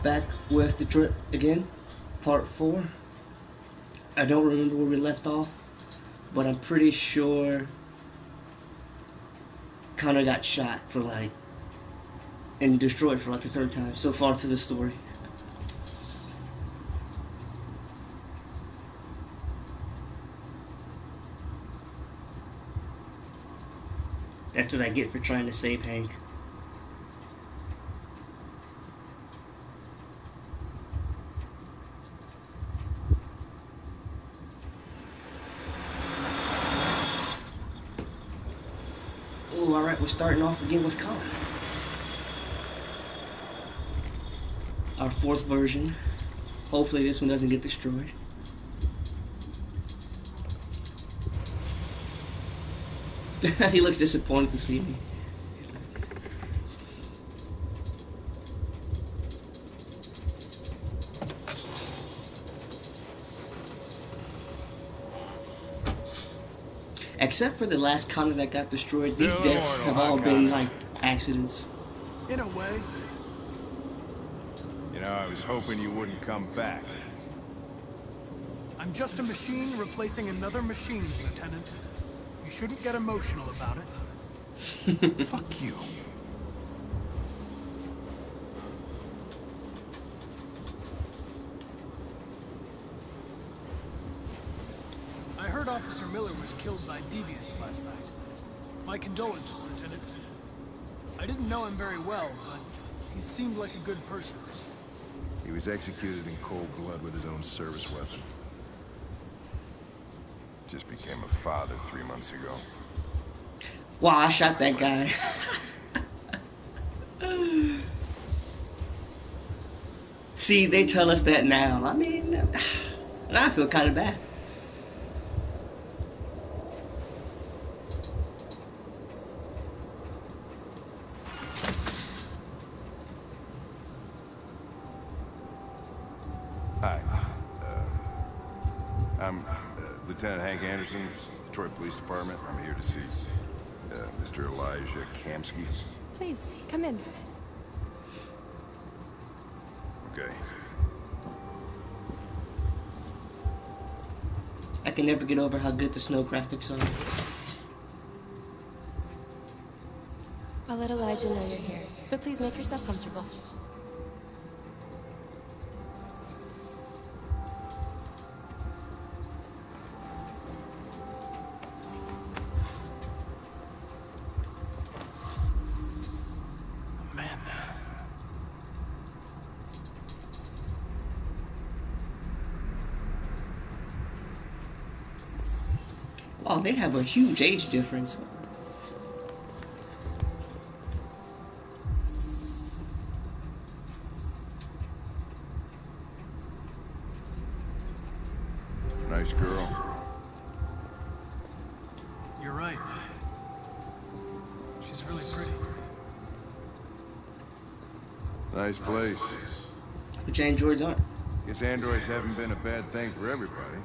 Back with Detroit again, part 4. I don't remember where we left off, but I'm pretty sure Connor got shot for and destroyed for the third time so far through the story. That's what I get for trying to save Hank. Oh, alright, we're starting off again with Connor. Our 4th version. Hopefully this one doesn't get destroyed. He looks disappointed to see me. Except for the last Connor that got destroyed, these deaths have all been accidents. In a way. You know, I was hoping you wouldn't come back. I'm just a machine replacing another machine, Lieutenant. You shouldn't get emotional about it. Fuck you. I heard Officer Miller was killed by deviants last night. My condolences, Lieutenant. I didn't know him very well, but he seemed like a good person. He was executed in cold blood with his own service weapon. Just became a father 3 months ago. Wow, I shot that guy. See, they tell us that now. I mean, now I feel kind of bad. Hi. I'm Lieutenant Hank Anderson, Detroit Police Department. I'm here to see Mr. Elijah Kamsky. Please, come in. Okay. I can never get over how good the snow graphics are. I'll let Elijah know you're here, but please make yourself comfortable. Wow, they have a huge age difference. Nice girl. You're right. She's really pretty. Nice place. Which androids aren't. Guess androids haven't been a bad thing for everybody.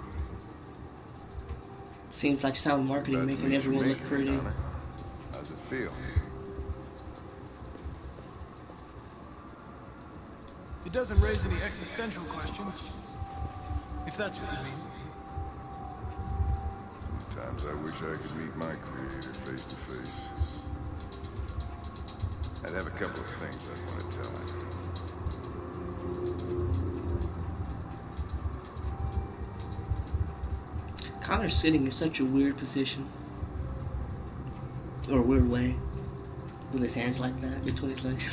Seems like sound marketing Glad to making meet you, everyone look Maker, pretty. Connor. How's it feel? It doesn't raise any existential questions. If that's what you mean. Sometimes I wish I could meet my creator face to face. I'd have a couple of things I'd want to tell him. Connor's sitting in such a weird position. Or a weird way. With his hands like that between his legs.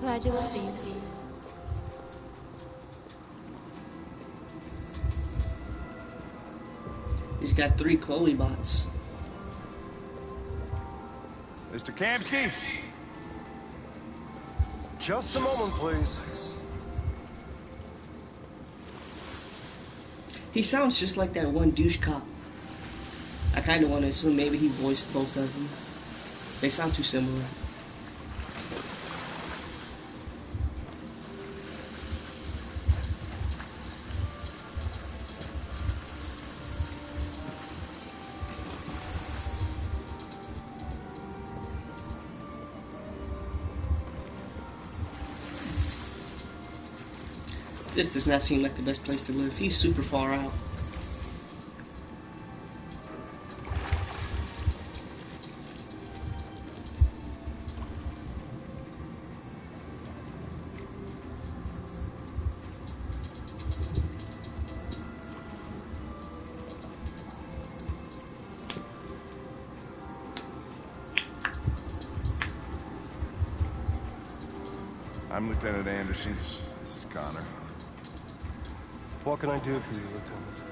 Elijah will see you. He's got 3 Chloe bots. Mr. Kamsky? Just a moment, please. He sounds just like that one douche cop. I kind of want to assume maybe he voiced both of them. They sound too similar. This does not seem like the best place to live. He's super far out. I'm Lieutenant Anderson. This is Connor. What can I do for you, Lieutenant?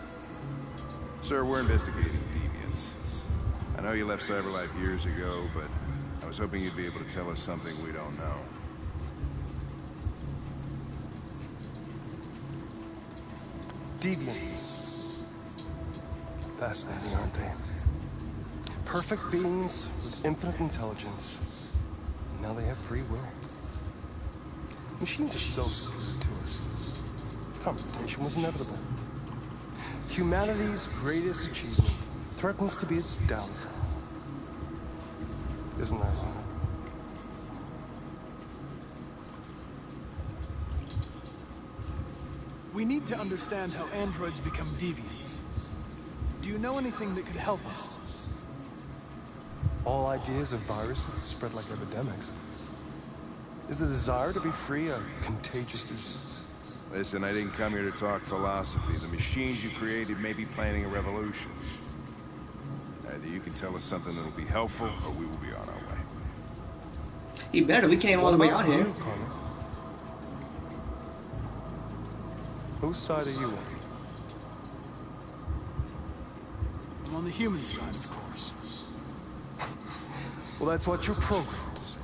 Sir, we're investigating deviants. I know you left Cyberlife years ago, but I was hoping you'd be able to tell us something we don't know. Deviants. Fascinating, aren't they? Perfect beings with infinite intelligence. Now they have free will. Machines are so superior to us. Confrontation was inevitable. Humanity's greatest achievement threatens to be its downfall. Isn't that right? We need to understand how androids become deviants. Do you know anything that could help us? All ideas of viruses that spread like epidemics. Is the desire to be free a contagious disease? Listen, I didn't come here to talk philosophy. The machines you created may be planning a revolution. Either you can tell us something that'll be helpful, or we will be on our way. He better. We came all the way out here. You, Connor? Whose side are you on? I'm on the human side, of course. Well, that's what you're programmed to say.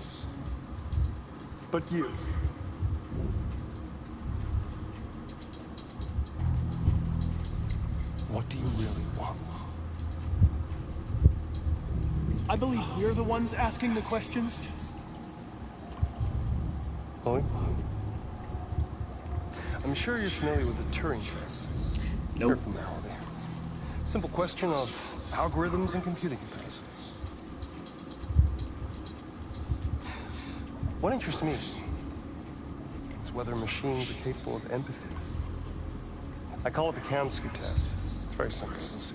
But you... what do you really want? I believe we're the ones asking the questions. Chloe? I'm sure you're familiar with the Turing test. Nope. Pure formality. Simple question of algorithms and computing capacity. What interests me is whether machines are capable of empathy. I call it the Kamsky test. It's very simple, you'll see.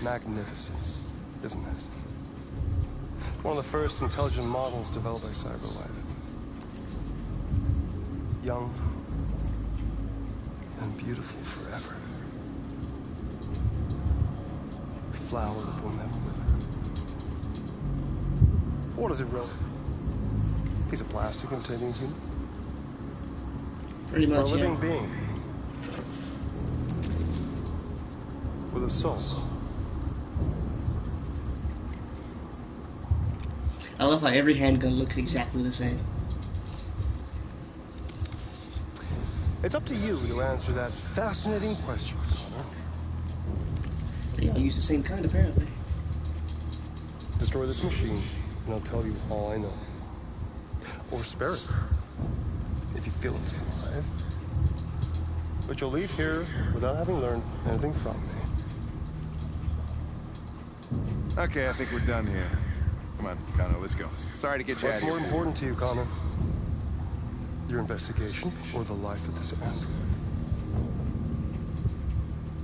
Magnificent, isn't it? One of the first intelligent models developed by Cyberlife. Young and beautiful forever. A flower that will never wither. What is it really? A piece of plastic imitating a human? Pretty Or a much, living yeah. being with a soul. I love how every handgun looks exactly the same. It's up to you to answer that fascinating question, Connor. They all use the same kind, apparently. Destroy this machine, and I'll tell you all I know. Or spare it, if you feel it's alive. But you'll leave here without having learned anything from me. Okay, I think we're done here. Come on, Connor, let's go. Sorry to get you out What's of here. more important to you, Connor? Your investigation or the life of this android?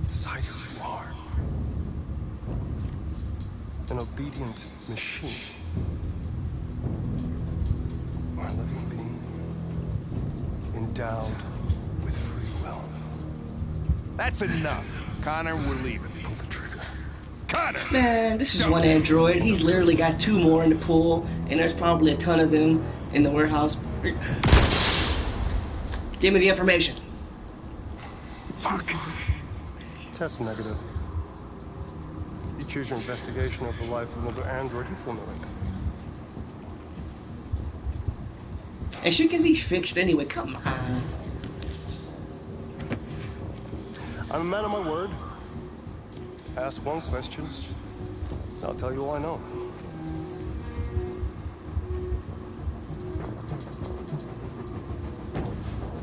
Decide who you are. An obedient machine. Or a living being endowed with free will. That's enough. Connor, we're leaving. Pull the trigger. Connor! Man, this is one android. He's literally got 2 more in the pool, and there's probably a ton of them in the warehouse. Give me the information. Fuck. Test negative. You choose your investigation of the life of another android, you feel no empathy. And she can be fixed anyway. Come on. I'm a man of my word. Ask one question, and I'll tell you all I know.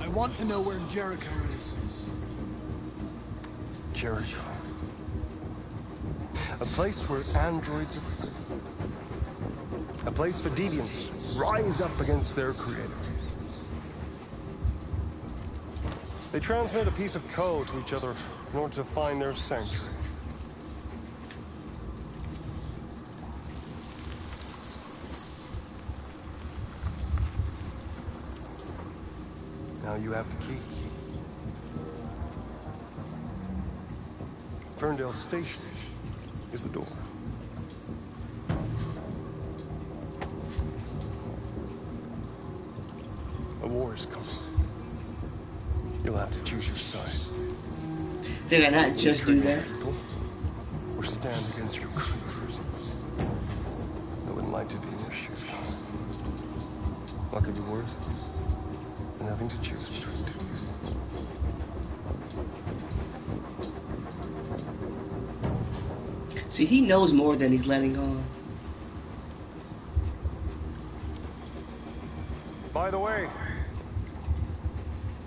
I want to know where Jericho is. Jericho. A place where androids are free. A place for deviants rise up against their creator. They transmit a piece of code to each other in order to find their sanctuary. Now you have the key. Ferndale Station is the door. A war is coming. You'll have to choose your side. Did I not just do that? People, or stand against your creators. I wouldn't like to be in your shoes, Connor. What could be worse than having to choose between two? See, he knows more than he's letting on. By the way,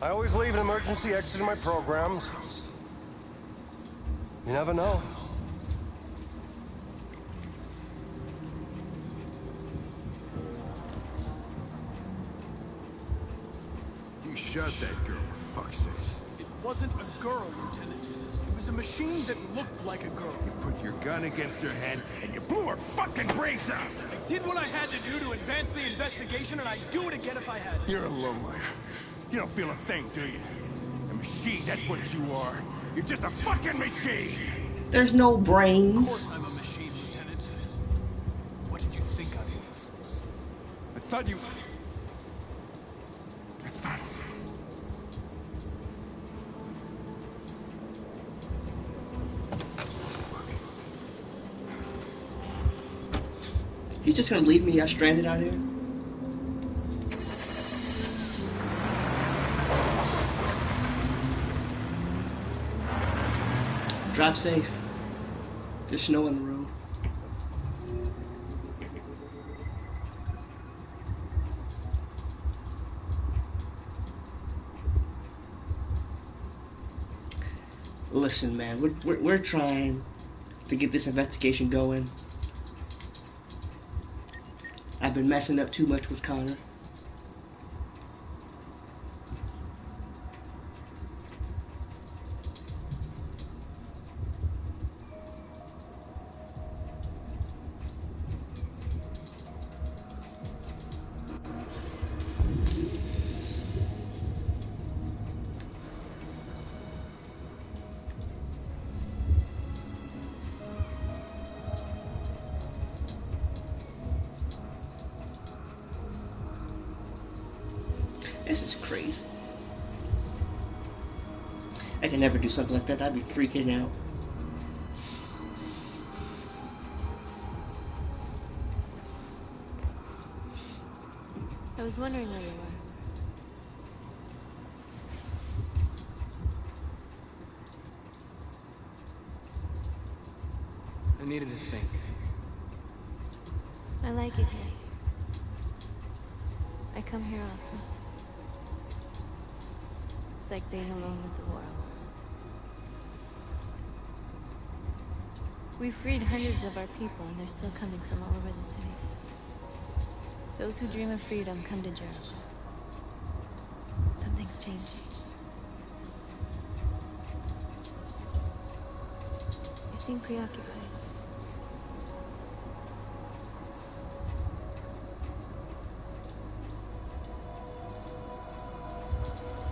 I always leave an emergency exit in my programs. You never know. You shot that girl, for fuck's sake. It wasn't a girl, Lieutenant. It was a machine that looked like a girl. You put your gun against her head, and you blew her fucking brains out! I did what I had to do to advance the investigation, and I'd do it again if I had to. You're a lowlife. You don't feel a thing, do you? A machine, that's what you are. You're just a fucking machine! There's no Of brains. course I'm a machine, Lieutenant. What did you think I was? I thought you... He's just gonna leave me out stranded out here? Drive safe. There's snow on the road. Listen, man, we're trying to get this investigation going. I've been messing up too much with Connor. This is crazy. I can never do something like that. I'd be freaking out. I was wondering where you were. I needed to think. I like it here. I come here often. It's like being alone with the world. We freed hundreds of our people, and they're still coming from all over the city. Those who dream of freedom come to Jericho. Something's changing. You seem preoccupied.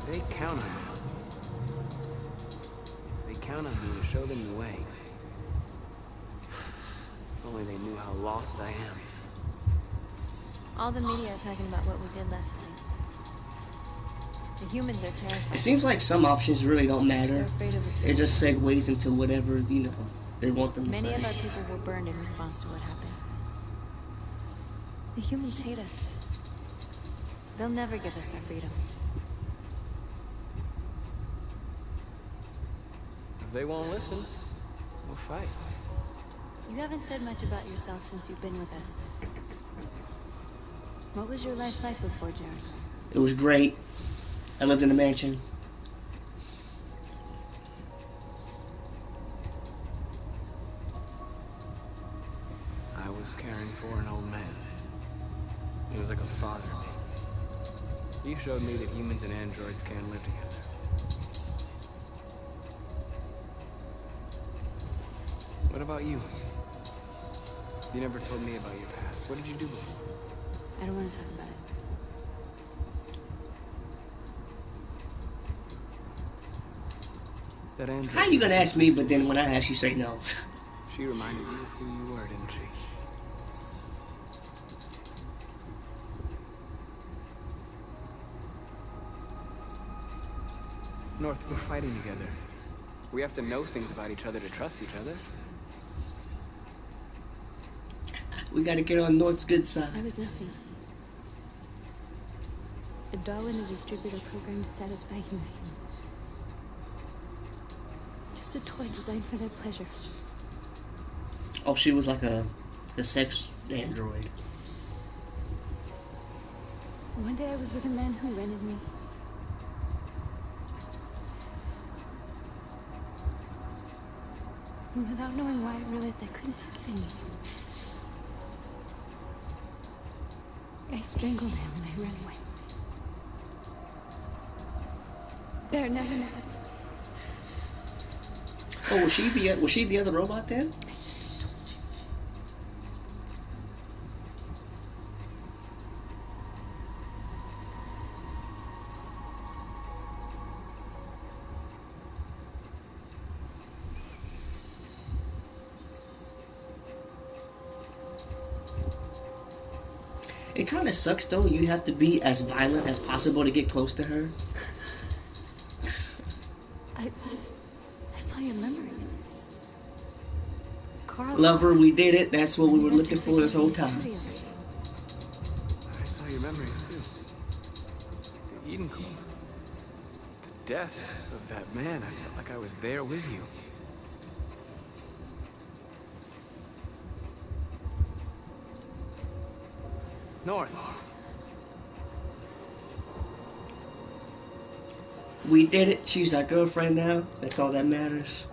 They count on me. They count on me to show them the way. If only they knew how lost I am. All the media are talking about what we did last night. The humans are terrified. It seems like some options really don't matter. They're afraid of the It just segues into whatever, you know, they want them to Many say. of our people were burned in response to what happened. The humans hate us. They'll never give us our freedom. If they won't listen, we'll fight. You haven't said much about yourself since you've been with us. What was your life like before Jericho? It was great. I lived in a mansion. I was caring for an old man. He was like a father to me. He showed me that humans and androids can live together. What about you? You never told me about your past. What did you do before? I don't want to talk about it. That android. How you gonna ask me, but then when I ask you say no? She reminded you of who you were, didn't she? North, we're fighting together. We have to know things about each other to trust each other. We gotta get on North's good side. I was nothing. A doll in a distributor program to satisfy humans. Just a toy designed for their pleasure. Oh, she was like a sex android. One day I was with a man who rented me. And without knowing why, I realized I couldn't take it anymore. I strangled him and I ran away. There, never. Oh, was she the other robot then? I should have told you. It kind of sucks though. You have to be as violent as possible to get close to her. I saw your memories. Carl. Lover, we did it. That's what we were looking for this whole time. I saw your memories too. The Eden Cove. The death of that man. I felt like I was there with you. North. We did it. She's our girlfriend now. That's all that matters.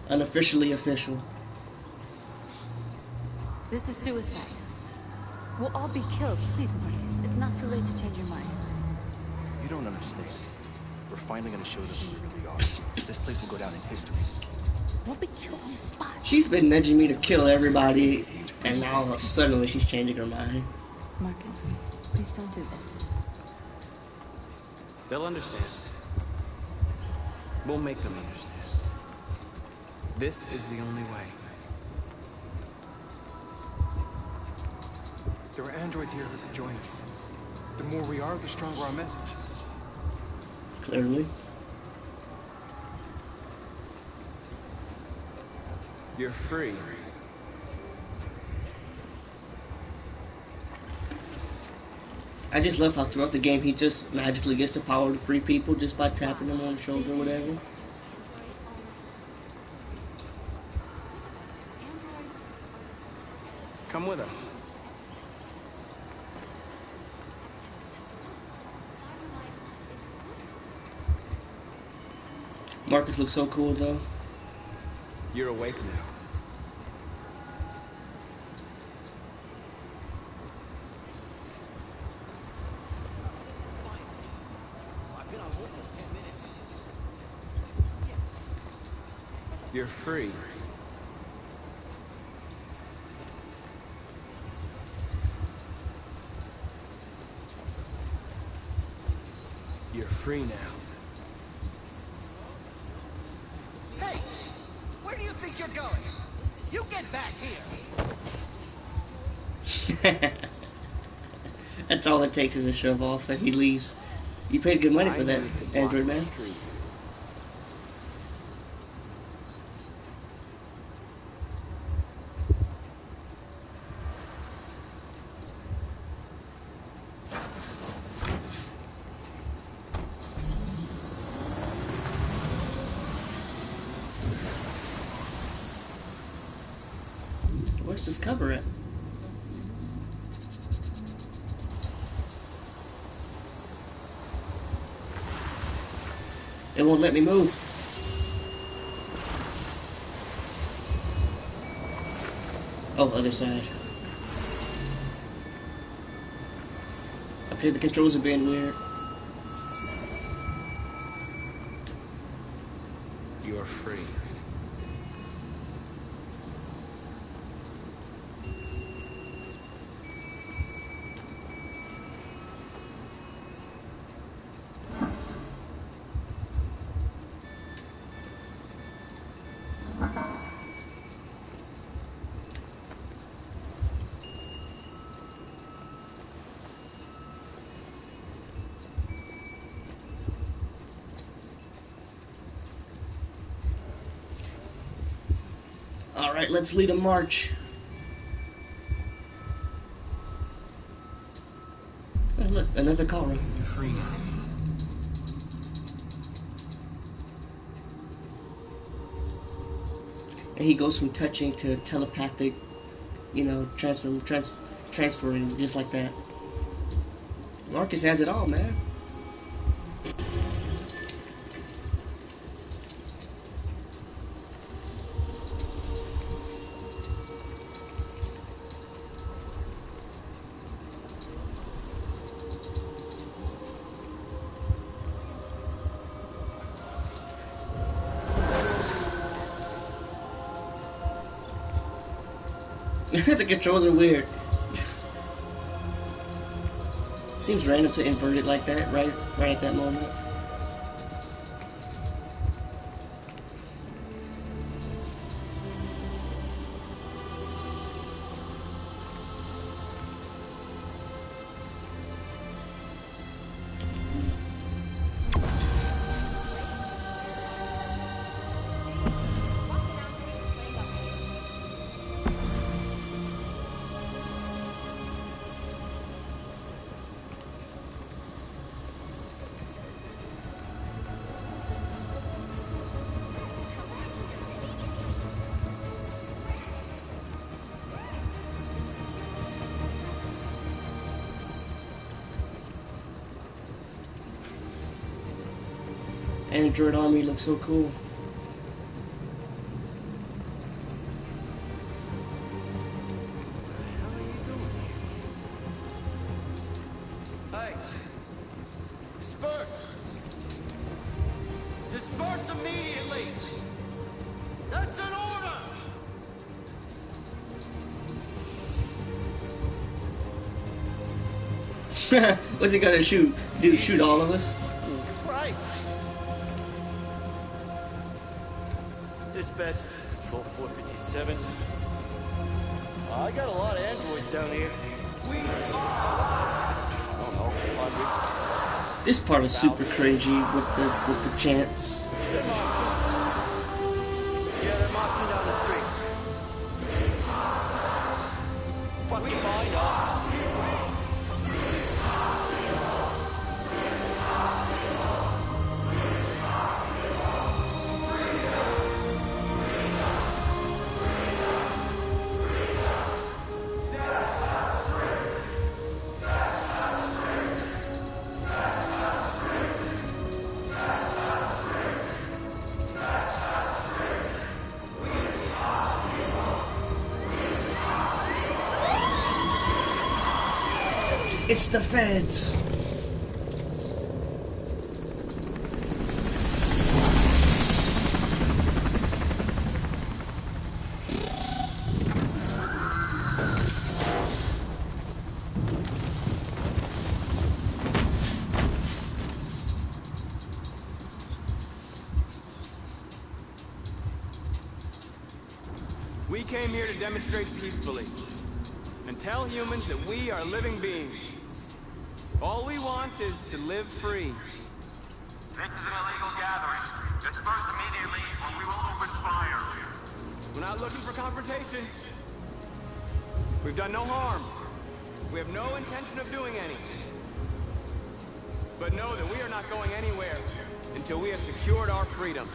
Unofficially official. This is suicide. We'll all be killed. Please, Marcus. It's not too late to change your mind. You don't understand. We're finally gonna show them who we really are. This place will go down in history. We'll be killed on the spot. She's been nudging me to kill everybody, and now suddenly she's changing her mind. Marcus, please don't do this. They'll understand. We'll make them understand. This is the only way. There are androids here who could join us. The more we are, the stronger our message. Clearly. You're free. I just love how throughout the game he just magically gets the power to free people just by tapping them on the shoulder or whatever. Come with us. Marcus looks so cool though. You're awake now. You're free. You're free now. Hey! Where do you think you're going? You get back here! That's all it takes is a shove off and he leaves. You paid good money for that, need to block Android the man. street. Where's this cover at? It won't let me move. Oh, other side. Okay, the controls are being weird. you're free. All right, let's lead a march. Oh, look, another Kara. You're free now. And he goes from touching to telepathic, you know, transferring just like that. Marcus has it all, man. The controls are weird. Seems random to invert it like that, right at that moment. Android army looks so cool. Hey! Disperse! Disperse immediately! That's an order! What's he gonna shoot? Dude, shoot all of us? Christ! Dispatch is Control 457. I got a lot of androids down here. We are, I don't know, hundreds. This part is super cringy with the chants. They're marching. Yeah, they're marching down the street. What we find out. It's the feds. We came here to demonstrate peacefully and tell humans that we are living beings. All we want is to live free. This is an illegal gathering. Disperse immediately or we will open fire. We're not looking for confrontation. We've done no harm. We have no intention of doing any. But know that we are not going anywhere until we have secured our freedom.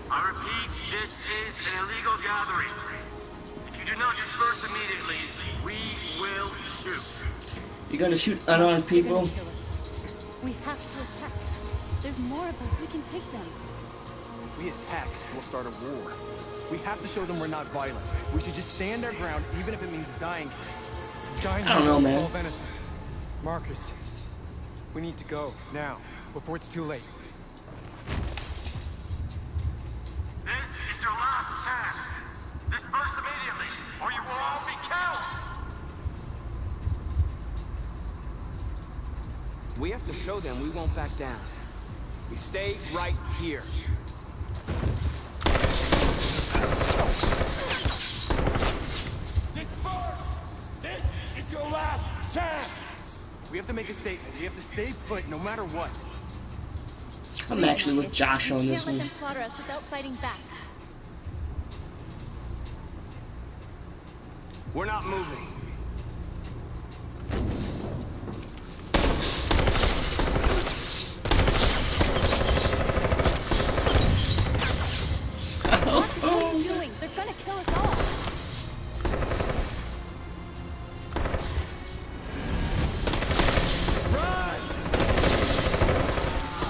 I repeat, this is an illegal gathering. If you do not disperse immediately, we will shoot. You're gonna shoot unarmed people? They're gonna kill us. We have to attack. There's more of us. We can take them. If we attack, we'll start a war. We have to show them we're not violent. We should just stand our ground, even if it means dying. Dying I don't know, won't man. solve anything. Marcus, we need to go now, before it's too late. We have to show them we won't back down. We stay right here. Disperse! This is your last chance! We have to make a statement. We have to stay put no matter what. I'm actually with Josh on this Can't let one. them slaughter us without fighting back. We're not moving. What are you doing? They're gonna kill us all.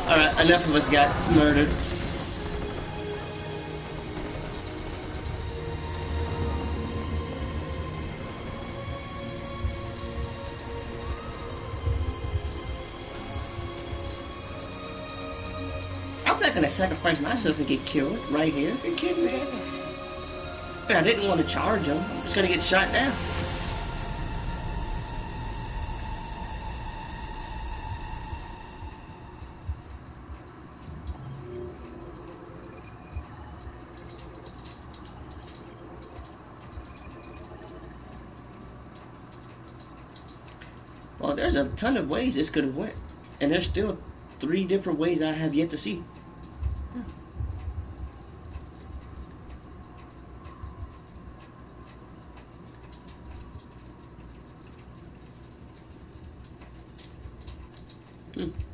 Alright, enough of us got murdered. I'm not gonna sacrifice myself and get killed right here. Are you kidding me? And I didn't want to charge him. I'm just gonna get shot down. Well, there's a ton of ways this could have went, and there's still 3 different ways I have yet to see.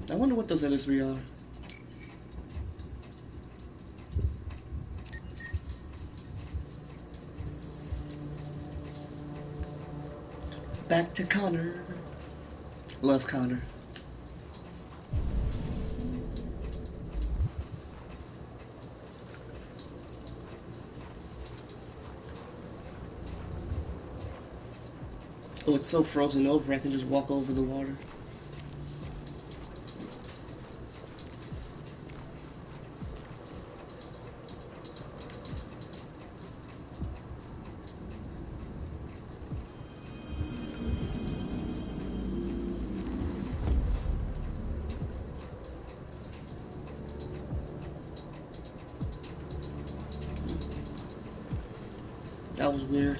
I wonder what those other 3 are. Back to Connor. Love Connor. Oh, it's so frozen over, I can just walk over the water. That was weird.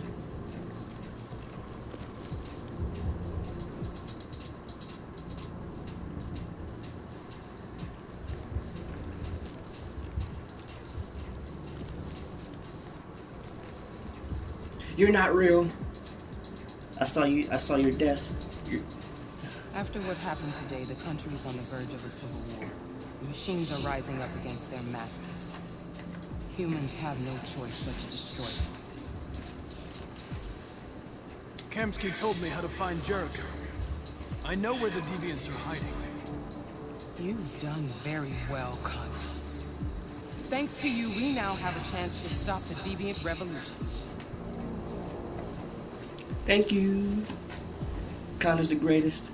You're not real. I saw your death. After what happened today, the country is on the verge of a civil war. The machines are rising up against their masters. Humans have no choice but to destroy them. Kamsky told me how to find Jericho. I know where the deviants are hiding. You've done very well, Connor. Thanks to you, we now have a chance to stop the deviant revolution. Thank you. Connor's the greatest.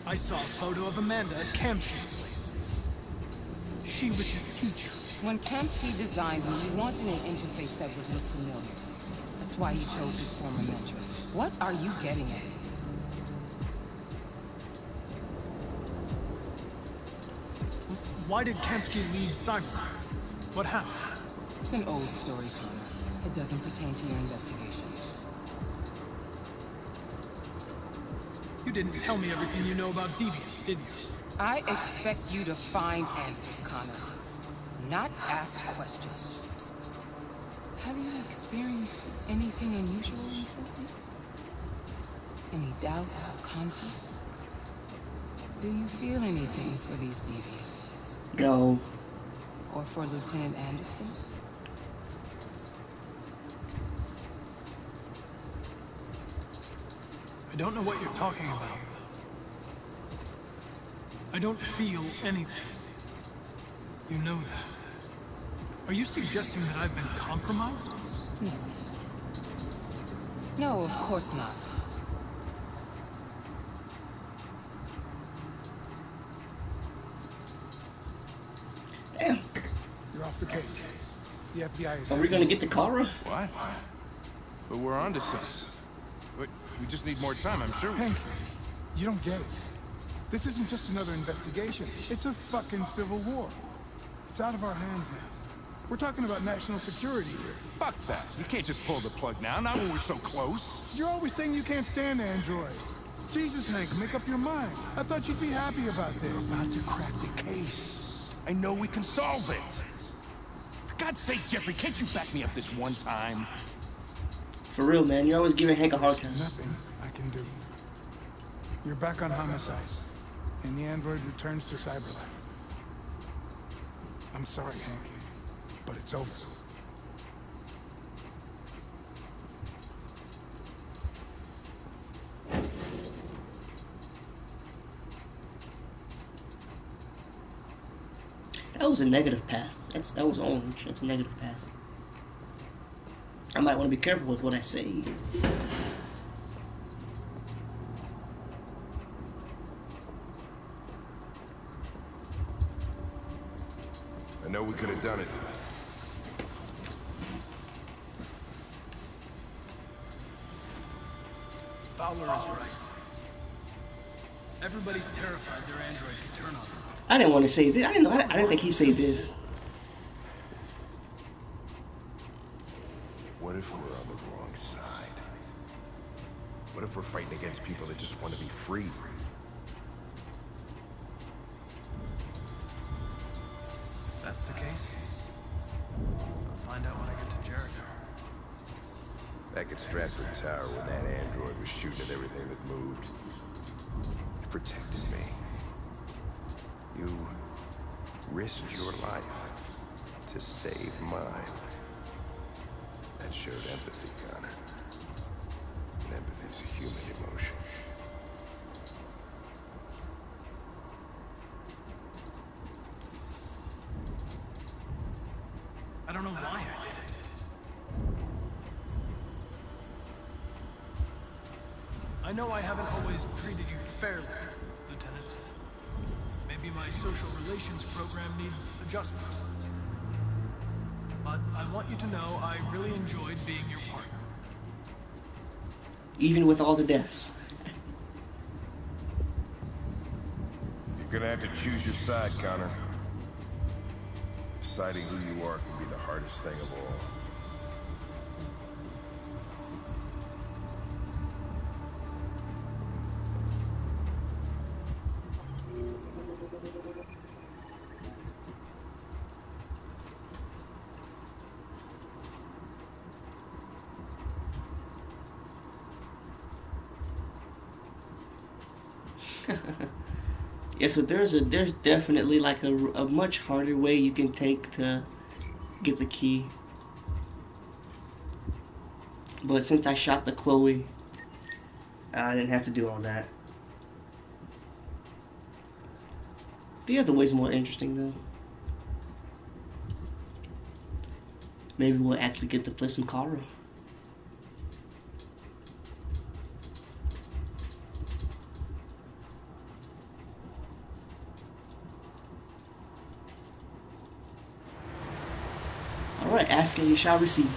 I saw a photo of Amanda at Kamsky's place. She was his teacher. When Kamsky designed me, he wanted an interface that would look familiar. That's why he chose his former mentor. What are you getting at? Why did Kamsky leave Cyberlife? What happened? It's an old story, Connor. It doesn't pertain to your investigation. You didn't tell me everything you know about deviants, did you? I expect you to find answers, Connor. Not ask questions. Have you experienced anything unusual recently? Any doubts or conflicts? Do you feel anything for these deviants? No. Or for Lieutenant Anderson? I don't know what you're talking about. I don't feel anything. You know that. Are you suggesting that I've been compromised? No. No, of course not. Damn. You're off the case. The FBI is... Are we gonna get to Kara? What? But we're onto something. But we just need more time, I'm sure. Hank, you don't get it. This isn't just another investigation. It's a fucking civil war. It's out of our hands now. We're talking about national security here. Fuck that. You can't just pull the plug now, not when we're so close. You're always saying you can't stand androids. Jesus, Hank, make up your mind. I thought you'd be happy about this. We're about to crack the case. I know we can solve it. For God's sake, Jeffrey, can't you back me up this one time? For real, man. You're always giving Hank a hard time. Nothing I can do. You're back on homicide, and the android returns to cyberlife. I'm sorry, Hank, but it's over. That was a negative pass. That was orange. That's a negative pass. I might want to be careful with what I say. I know we could have done it. Fowler is right. Everybody's terrified their android can turn on them. I didn't want to say this. I didn't think he'd say this. What if we're on the wrong side? What if we're fighting against people that just want to be free? If that's the case, I'll find out when I get to Jericho. Back at Stratford Tower when that android was shooting at everything that moved. You protected me. You risked your life to save mine. That showed empathy, Connor. And empathy's a human emotion. I don't know why I did it. I know I haven't always treated you fairly, Lieutenant. Maybe my social relations program needs adjustment. But I want you to know I really enjoyed being your partner. Even with all the deaths. You're gonna have to choose your side, Connor. Deciding who you are can be the hardest thing of all. Yeah, so there's definitely like a much harder way you can take to get the key. But since I shot the Chloe, I didn't have to do all that. The other way's more interesting though. Maybe we'll actually get to play some Kara. Alright, ask and you shall receive.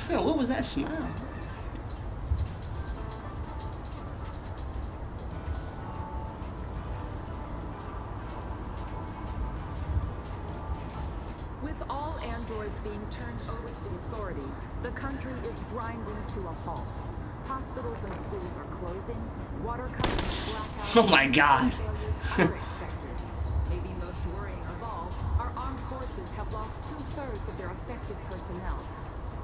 What was that smile? With all androids being turned over to the authorities, the country is grinding to a halt. Hospitals and schools are closing, water cuts, blackouts, oh my God. failures are expected. Maybe most worrying of all, our armed forces have lost 2/3 of their effective personnel.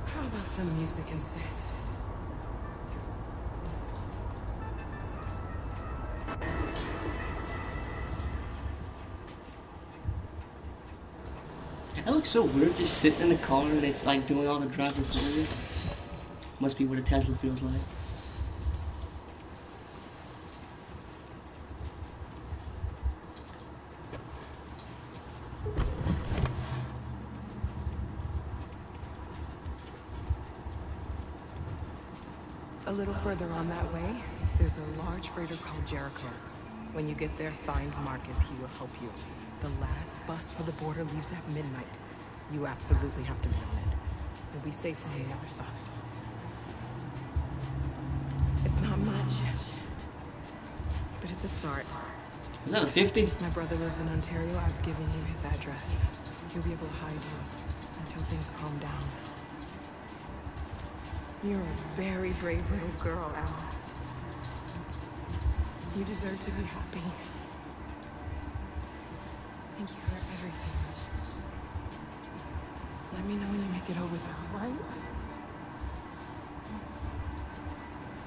How about some music instead? That looks so weird, just sitting in the car and it's like doing all the driving for you. Must be what a Tesla feels like. little further on that way, there's a large freighter called Jericho. When you get there, find Marcus. He will help you. The last bus for the border leaves at midnight. You absolutely have to be on it. You'll be safe on the other side. It's not much, but it's a start. Is that a 50? My brother lives in Ontario. I've given you his address. He'll be able to hide you until things calm down. You're a very brave little girl, Alice. You deserve to be happy. Thank you for everything, Rose. Let me know when you make it over there, all right?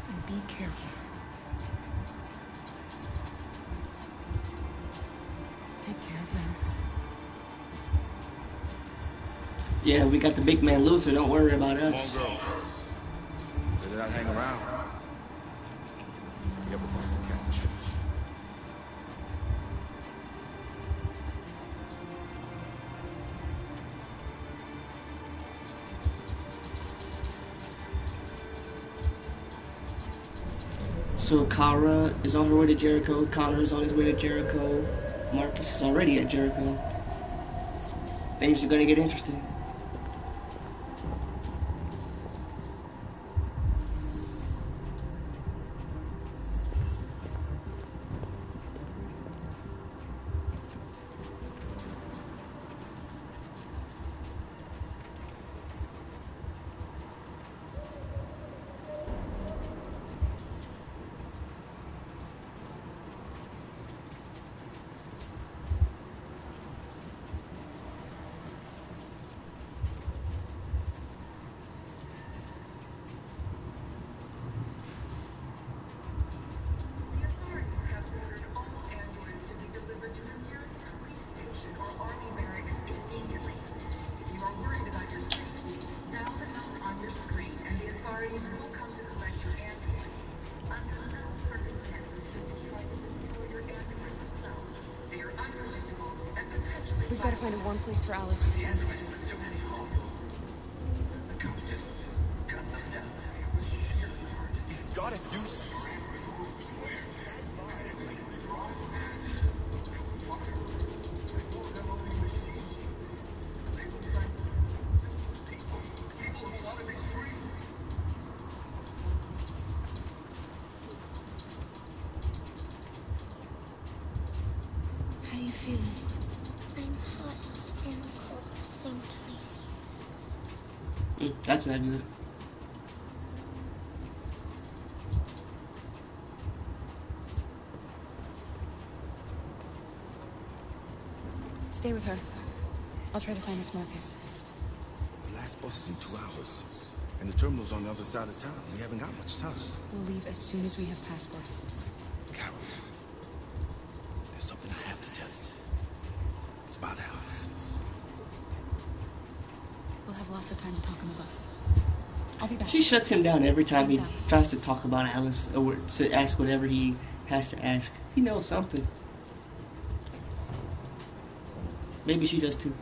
And be careful. Take care of them. Yeah, we got the big man Luther. Don't worry about us. Come on, girls. Better not hang around. You have a bus to catch. So Kara is on her way to Jericho. Connor is on his way to Jericho. Marcus is already at Jericho. Things are gonna get interesting. We've got to find a warm place for Alice. You've got to do something. How do you feel? I'm hot and cold at the same time. That's not good. Stay with her. I'll try to find this Marcus. The last bus is in 2 hours. And the terminal's on the other side of town. We haven't got much time. We'll leave as soon as we have passports. Carol, there's something I have to tell you. It's about Alice. We'll have lots of time to talk on the bus. I'll be back. She shuts him down every time he tries to talk about Alice or to ask whatever he has to ask. He knows something. Maybe she does too.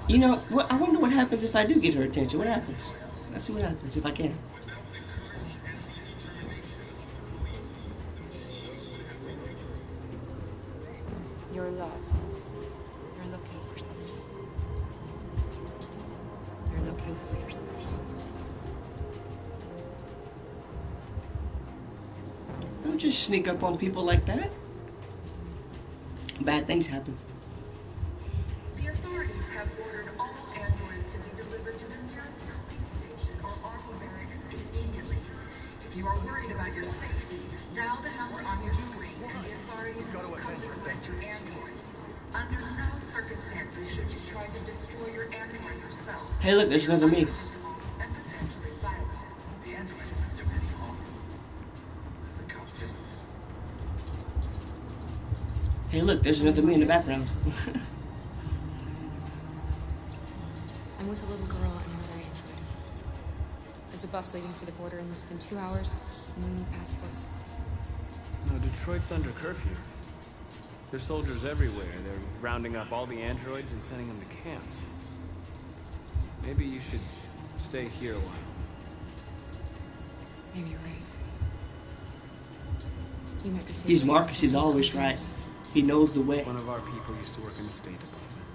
You know, what? I wonder what happens if I do get her attention. What happens? Let's see what happens if I can. You're lost. You're looking for something. You're looking for yourself. Don't just sneak up on people like that. Bad things happen. The authorities have ordered all androids to be delivered to the nearest police station or army barracks immediately. If you are worried about your safety, dial the number on your screen and the authorities will come to collect your android. Under no circumstances should you try to destroy your android yourself. Hey, look, this is me. And potentially violent. The androids won't do any harm. The cops just... Hey, look, there's another me in the background. I'm with a little girl and another android. There's a bus leaving for the border in less than 2 hours, and we need passports. No, Detroit's under curfew. There's soldiers everywhere. They're rounding up all the androids and sending them to camps. Maybe you should stay here a while. Maybe you're right. You might be safe. He's Marcus, he's always right. He knows the way. One of our people used to work in the State Department.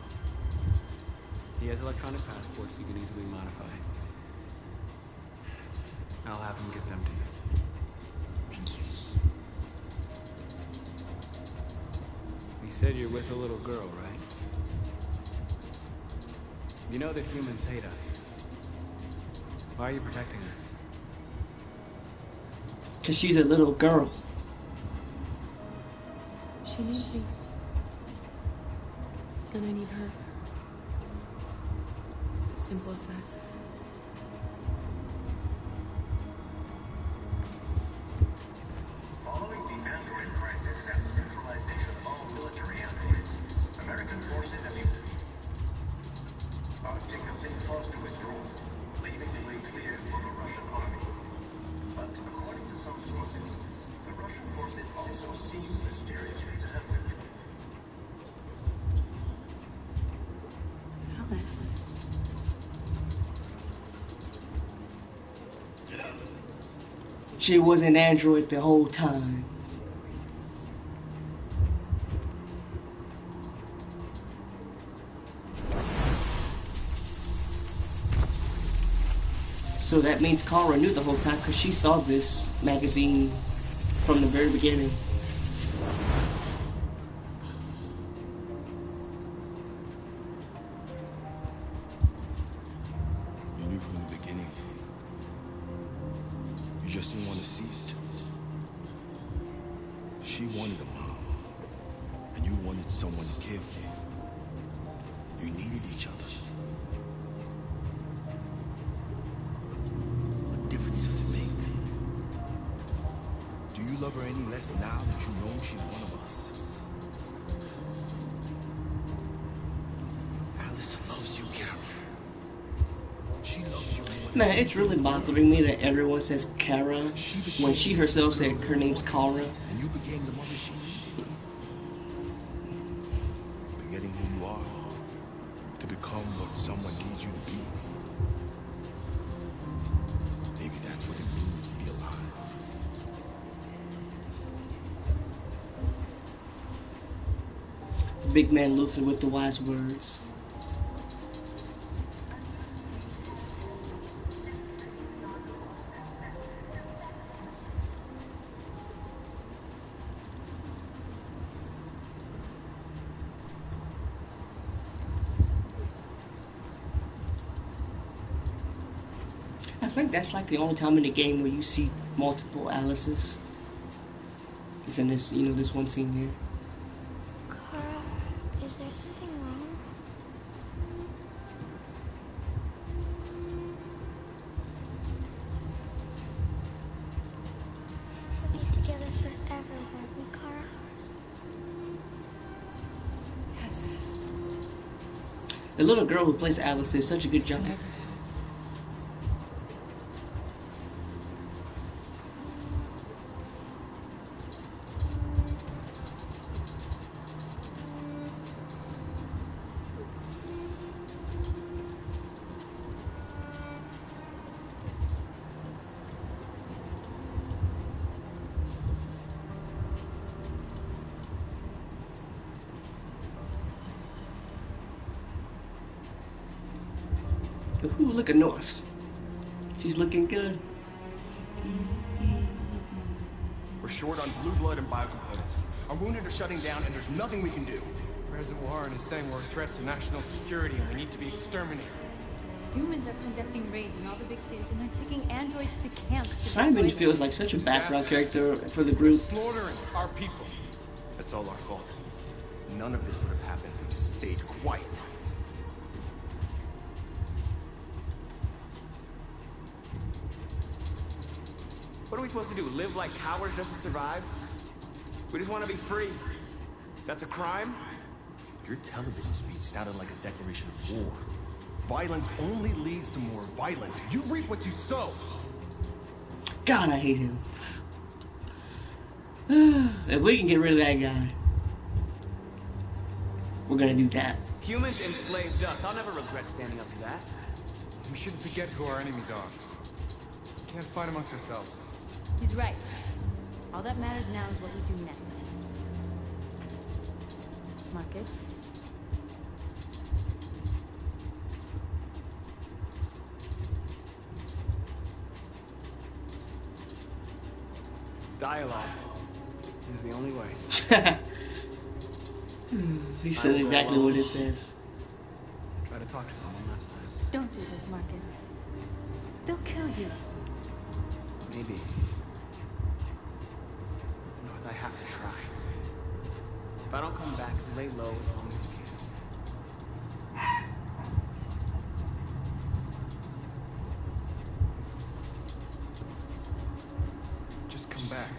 He has electronic passports you can easily modify. I'll have him get them to you. Thank you. You said you're with a little girl, right? You know that humans hate us. Why are you protecting her? Because she's a little girl. She needs me. And I need her. It's as simple as that. Following the android crisis and the neutralization of all military androids, American forces have been Arctic have been forced to withdraw, leaving the way clear for the Russian army. But according to some sources, the Russian forces also seem mysteriously to have withdrawn. Alice. She was an android the whole time. So that means Kara knew the whole time because she saw this magazine from the very beginning. You knew from the beginning. You just didn't want to see it. She wanted a mom, and you wanted someone to care for you. You needed each other. What difference does it make? Do you love her any less now that you know she's one of us? Alice loves you, Carol. She loves you more than Man, it's really bothering me that everyone says Kara when she herself said her name's Kara. and you became the mother she needed. Forgetting who you are to become what someone needs you to be. Maybe that's what it means to be alive. Big man Luther with the wise words. I think that's like the only time in the game where you see multiple Alices. Is in this, you know, this one scene here. Kara, is there something wrong? We'll be together forever, won't we, Kara? Yes. The little girl who plays Alice did such a good job. Ooh, look at North. She's looking good. We're short on blue blood and biocomponents. Our wounded are shutting down, and there's nothing we can do. President Warren is saying we're a threat to national security and we need to be exterminated. Humans are conducting raids in all the big cities, and they're taking androids to camps. To Simon destroy feels like such a background character for the group. Slaughtering our people. That's all our fault. None of this would have happened if we just stayed quiet. What are we supposed to do? Live like cowards just to survive? We just want to be free. That's a crime? Your television speech sounded like a declaration of war. Violence only leads to more violence. You reap what you sow. God, I hate him. If we can get rid of that guy, we're gonna do that. Humans enslaved us. I'll never regret standing up to that. We shouldn't forget who our enemies are. We can't fight amongst ourselves. He's right. All that matters now is what we do next. Marcus? Dialogue is the only way. He said exactly what it says. Try to talk to them one last time. Don't do this, Marcus. They'll kill you. Maybe. North, I have to try. If I don't come back, lay low as long as you can. Just come back.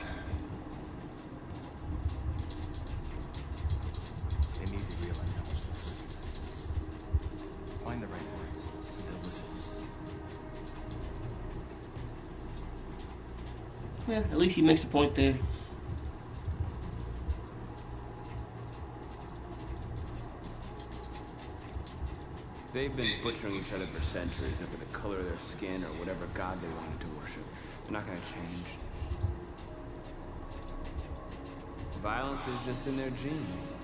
They need to realize how much they're hurting us. Find the right words, and they'll listen. Yeah, at least he makes a point there. They've been butchering each other for centuries over the color of their skin or whatever god they wanted to worship. They're not gonna change. Violence is just in their genes.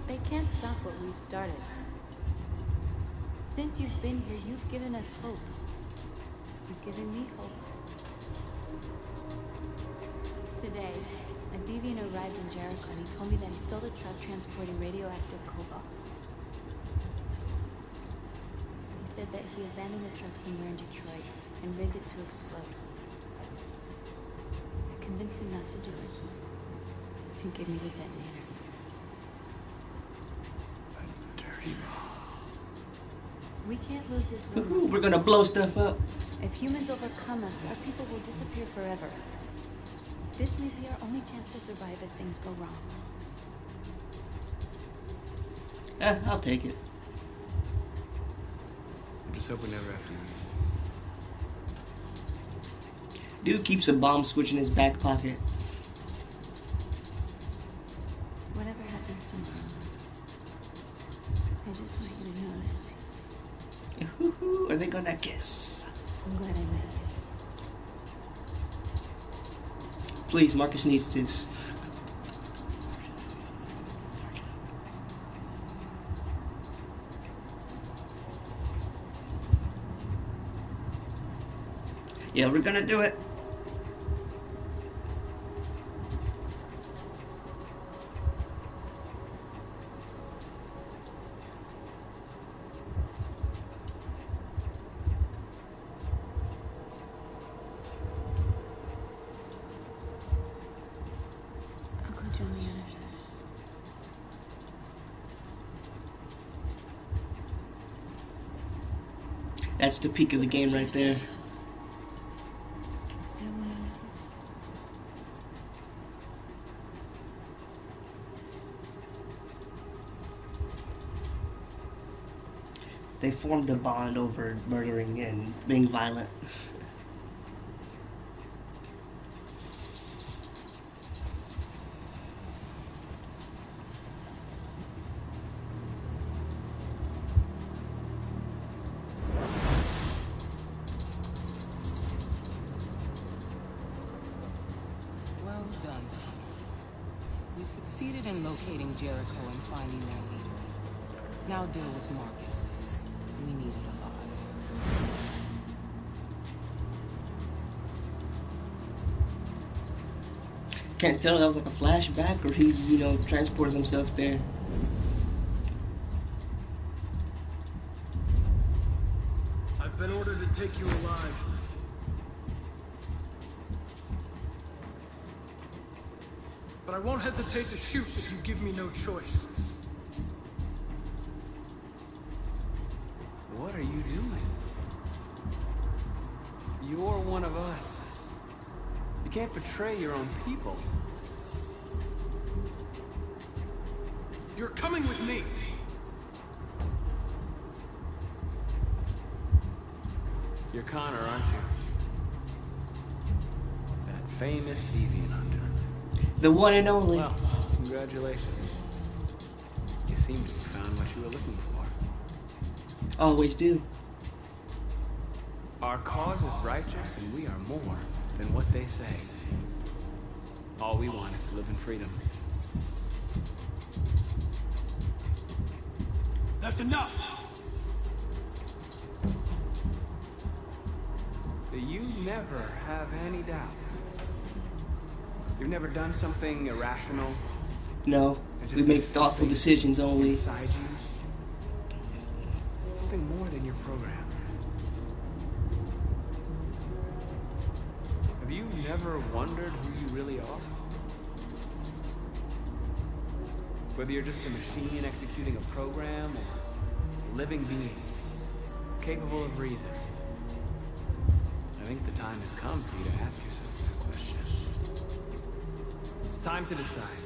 They can't stop what we've started. Since you've been here, you've given us hope. You've given me hope. Today, a deviant arrived in Jericho and he told me that he stole a truck transporting radioactive cobalt. He said that he abandoned the truck somewhere in Detroit and rigged it to explode. I convinced him not to do it, to give me the detonator. Dirty ball. We can't lose this war. We're gonna blow stuff up. If humans overcome us, our people will disappear forever. This may be our only chance to survive if things go wrong. I'll take it. I just hope we never have to use it. Dude keeps a bomb switch in his back pocket. Whatever happens tomorrow, I just want you to know that Are they gonna kiss? I'm glad I met you. Please, Marcus needs this. Yeah, we're gonna do it. I'll go join the others. That's the peak of the game right there. I don't want to lose you. They formed a bond over murdering and being violent. Well done. You succeeded in locating Jericho and finding their leader. Now deal with Marcus. We need it alive. Can't tell if that was like a flashback or he, you know, transported himself there. I've been ordered to take you alive. But I won't hesitate to shoot if you give me no choice. What are you doing? You're one of us. You can't betray your own people. You're coming with me. You're Connor, aren't you? famous deviant hunter. The one and only. Well, congratulations. You seem to have found what you were looking for. Always do. Our cause is righteous, and we are more than what they say. All we want is to live in freedom. That's enough! You never have any doubts. You've never done something irrational? No, we make thoughtful decisions only. Inside you? Something more than your program. Have you never wondered who you really are? Whether you're just a machine executing a program, or a living being, capable of reason. I think the time has come for you to ask yourself that question. It's time to decide.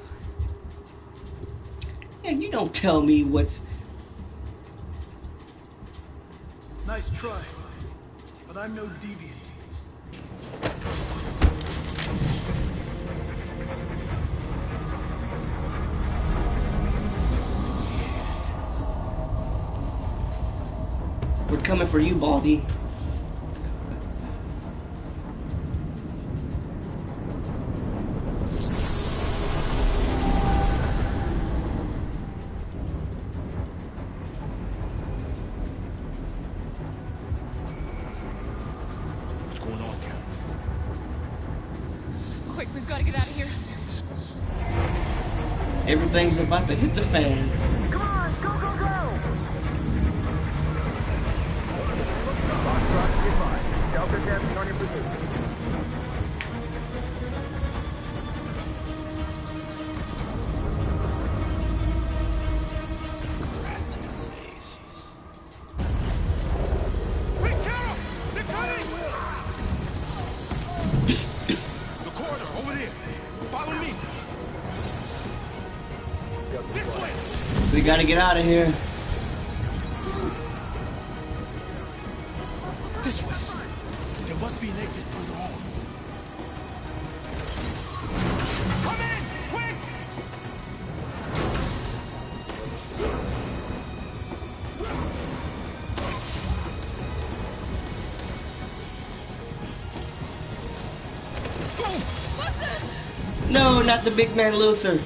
Yeah, you don't tell me what's... Nice try, but I'm no deviant. We're coming for you, Baldy. Everything's about to hit the fan. Come on, go, go, go! Delta Depth on your position. Rats in a maze. Wait, Carol! They're coming! The corridor, over there. Follow me. This way. We gotta get out of here. This way. There must be an exit further on. Come in! Quick! No, not the big man Luther.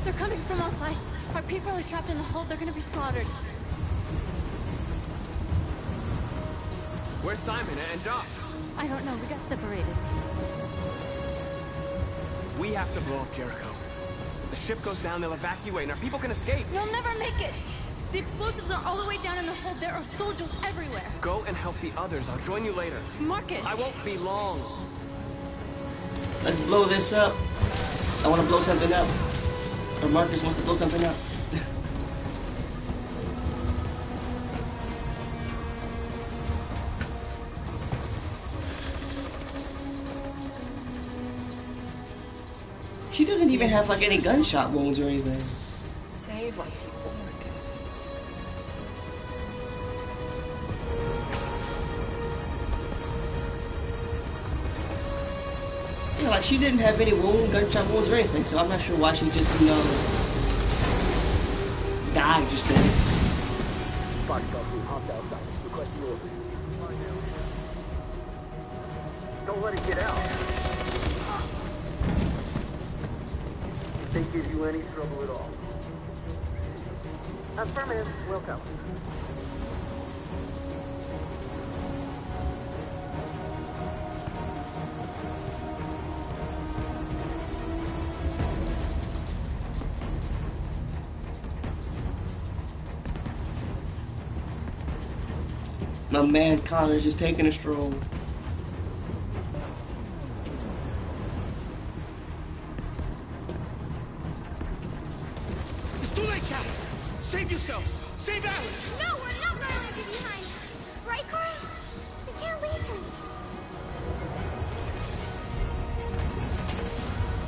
They're coming from all sides. Our people are trapped in the hold. They're gonna be slaughtered. Where's Simon and Josh? I don't know. We got separated. We have to blow up Jericho. If the ship goes down, they'll evacuate, and our people can escape. You'll never make it. The explosives are all the way down in the hold. There are soldiers everywhere. Go and help the others. I'll join you later. Marcus. I won't be long. Let's blow this up. I want to blow something up. Or Marcus wants to blow something up. She doesn't even have like any gunshot wounds or anything. Save our people, Marcus. Yeah, like she didn't have any gunshot wounds or anything, so I'm not sure why she just, you know, died just then. Foxtrot 2 hopped outside. Request the order. Don't let it get out. If they give you any trouble at all. Affirmative. Welcome. My man Connor's just taking a stroll. It's too late, Cal. Save yourself. Save Alice. No, we're not going to leave you behind. Right, Carl? We can't leave him.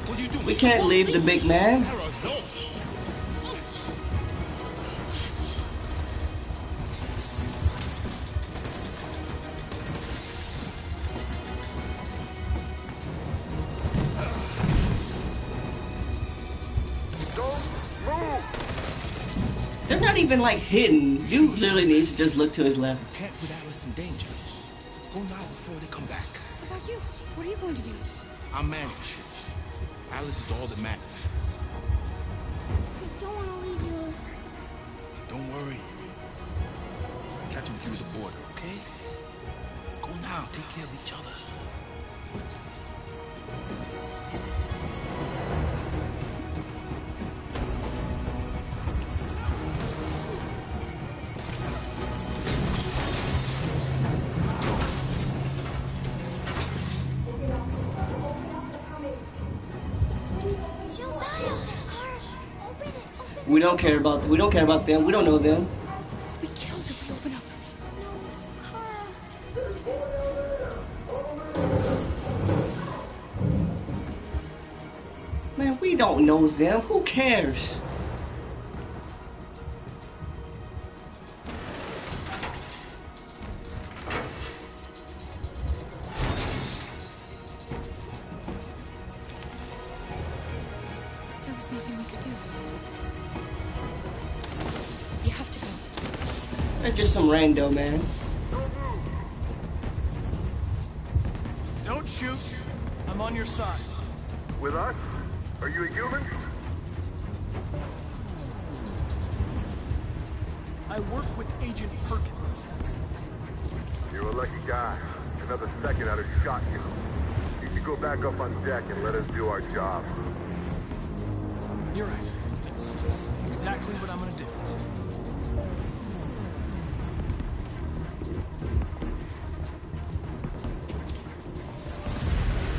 What are you doing? We can't leave the big man. Tara, no. not even like hidden. Dude literally needs to just look to his left. You can't put Alice in danger. Go now before they come back. What about you? What are you going to do? I'll manage. Alice is all that matters. I don't want to leave you, Luther. Don't worry. I'll catch him through the border, okay? Go now. Take care of each other. She'll die out there, Kara. Open it. We don't care about them. We don't know them. We'll be killed if we open up. Man, we don't know them. Who cares? There was nothing we could do. You have to go. They're just some rando, man. Don't shoot. I'm on your side. With us? Are you a human? I work with Agent Perkins. You're a lucky guy. Another second I'd have shot you. You should go back up on deck and let us do our job. You're right. That's exactly what I'm gonna do.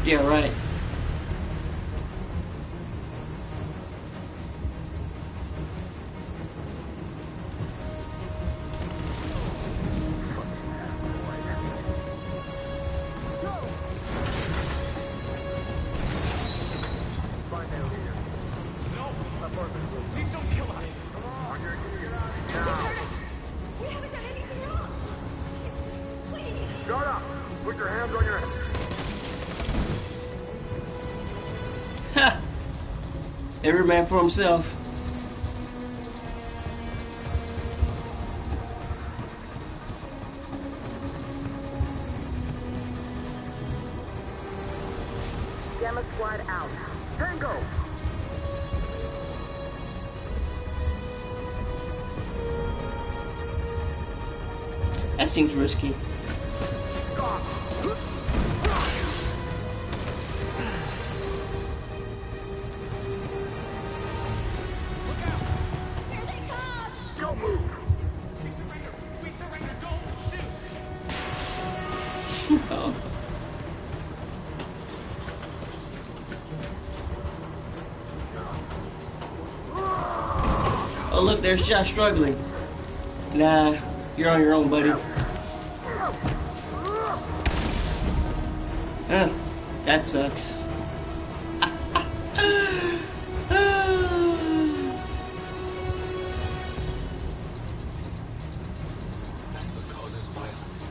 Yeah, right. Please don't kill us. Don't hurt us. We haven't done anything wrong. Please. Shut up! Put your hands on your head. Ha! Every man for himself. Gamma squad out. Tango! That seems risky. Don't move! We surrender. Don't shoot. Oh. Oh, look, there's Josh struggling. Nah, you're on your own, buddy. Huh, that sucks. That's what causes violence.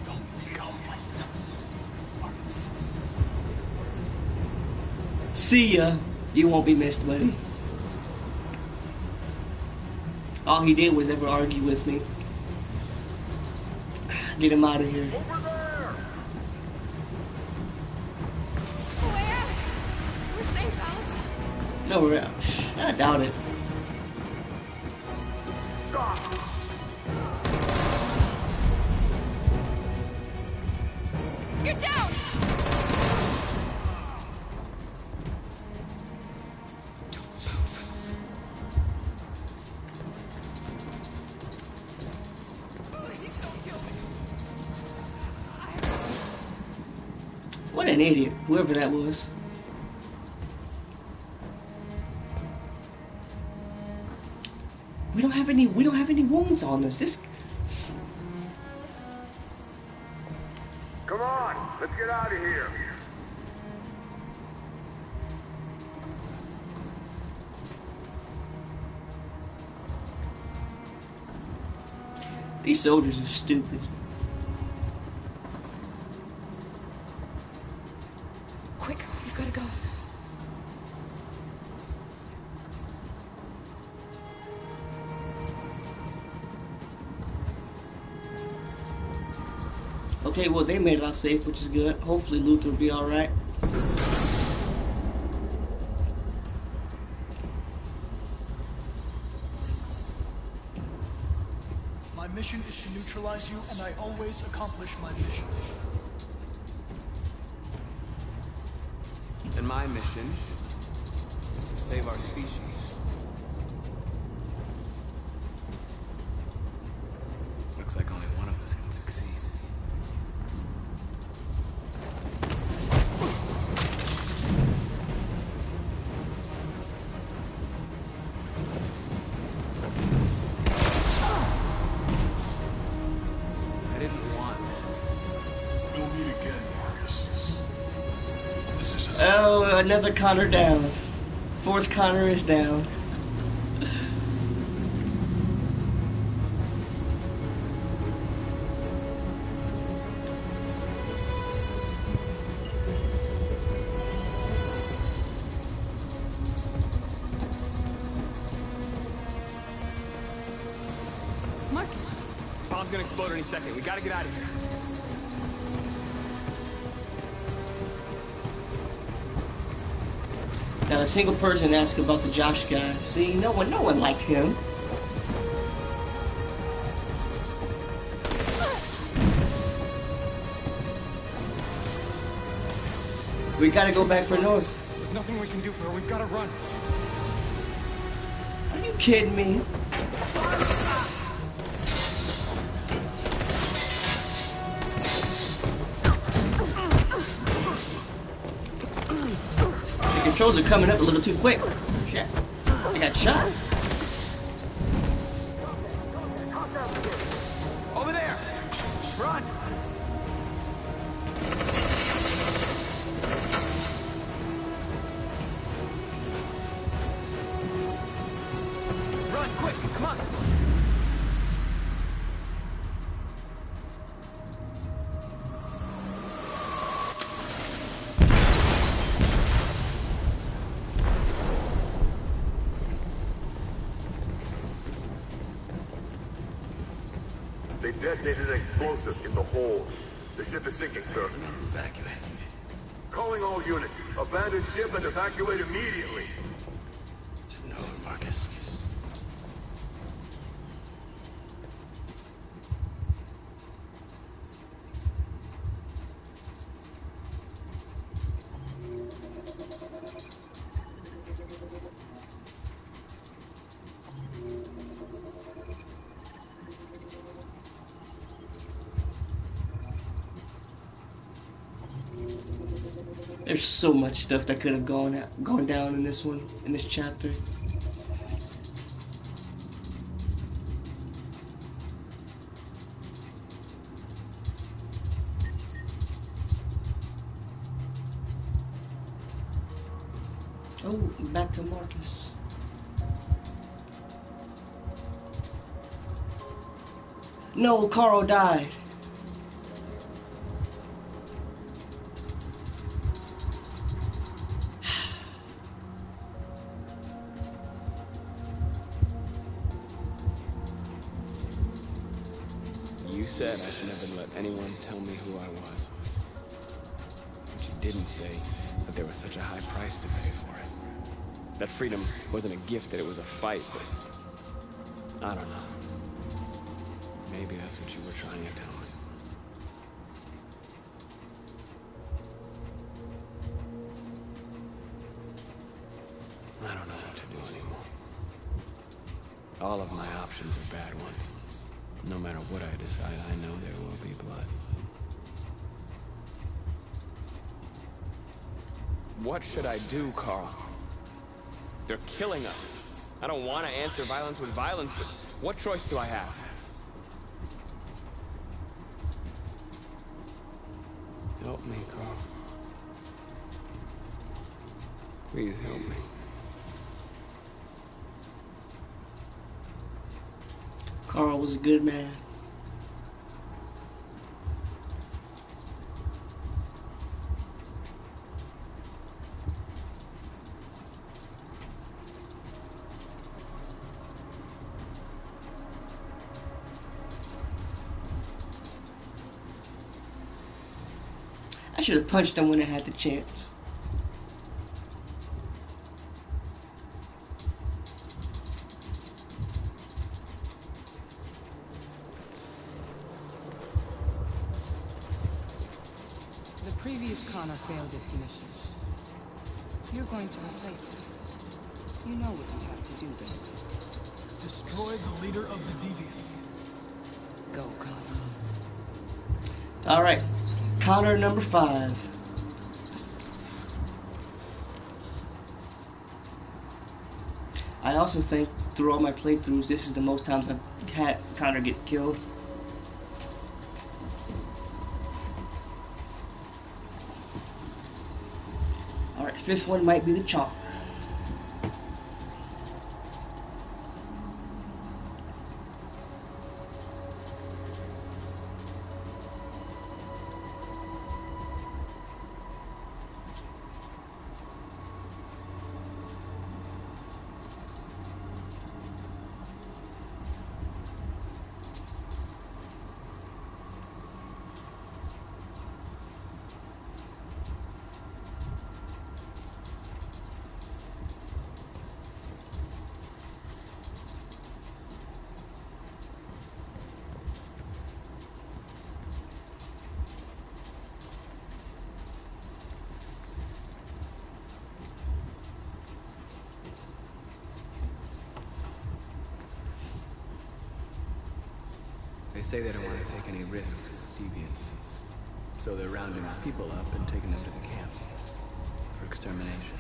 Don't become like them. Marcus. See ya. You won't be missed, buddy. All he did was ever argue with me. Get him out of here. Where? We're safe, Alice. No, we're out. I doubt it. Get down! What an idiot, whoever that was. We don't have any wounds on us. This Come on, let's get out of here. these soldiers are stupid. Quick, we've got to go. Okay, well, they made it out safe, which is good. Hopefully Luther will be alright. My mission is to neutralize you, and I always accomplish my mission. And my mission is to save our species. Looks like only one of us can succeed. I didn't want this. We'll meet again, Marcus. This is Oh, another Connor down. Fourth Connor is down. Marcus. Bomb's gonna explode any second. We gotta get out of here. Now a single person asked about the Josh guy. See, no one liked him. We gotta go back for North. There's nothing we can do for her. We've got to run. Are you kidding me? The controls are coming up a little too quick. Shit. I got shot. Over there! Run! Run, quick! Come on! They detonated an explosive in the hold. The ship is sinking, sir. Evacuate. Calling all units. Abandon ship and evacuate immediately. It's over, Marcus. There's so much stuff that could have gone down in this one, in this chapter. Oh, back to Marcus. No, Carl died. You said I should never let anyone tell me who I was. But you didn't say that there was such a high price to pay for it. That freedom wasn't a gift, that it was a fight, but... I don't know. Maybe that's what you were trying to tell me. I don't know what to do anymore. All of my options are bad ones. No matter what I decide, I know there will be blood. What should I do, Carl? They're killing us. I don't want to answer violence with violence, but what choice do I have? Help me, Carl. Please help me. Carl was a good man. should have punched him when I had the chance. The previous Connor failed its mission. You're going to replace it. You know what you have to do, then. Destroy the leader of the Deviants. Go, Connor. Alright, Connor number 5. I also think through all my playthroughs, this is the most times I've had Connor get killed. Alright, 5th one might be the chalk. They say they don't want to take any risks with deviants, so they're rounding people up and taking them to the camps for extermination.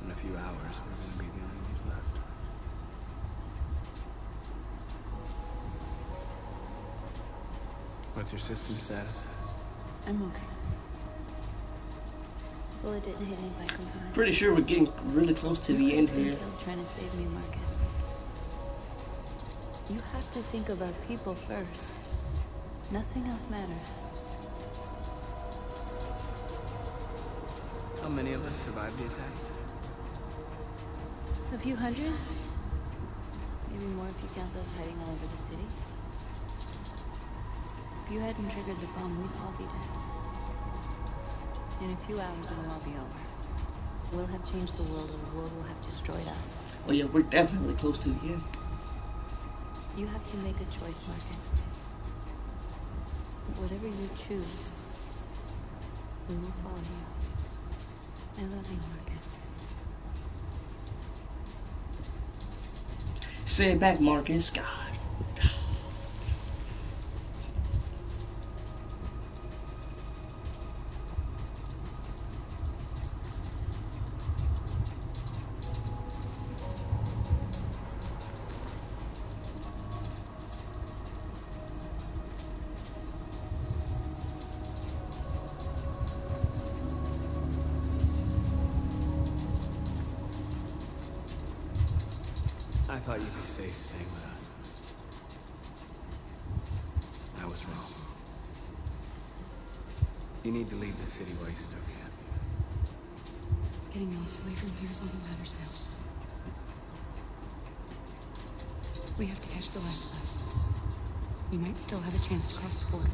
In a few hours, we're going to be the only ones left. What's your system status? I'm okay. Bullet didn't hit me back from behind. Pretty sure we're getting really close to the end here. Killed trying to save me, Marcus. You have to think about people first. Nothing else matters. How many of us survived the attack? A few hundred? Maybe more if you count those hiding all over the city. If you hadn't triggered the bomb, we'd all be dead. In a few hours, it'll all be over. We'll have changed the world, or the world will have destroyed us. Oh yeah, we're definitely close to the end. You have to make a choice, Marcus. Whatever you choose, we will follow you. I love you, Marcus. Say it back, Marcus. God. I thought you'd be safe staying with us. I was wrong. You need to leave the city while you still can. Getting Alice away from here is all that matters now. We have to catch the last bus. We might still have a chance to cross the border.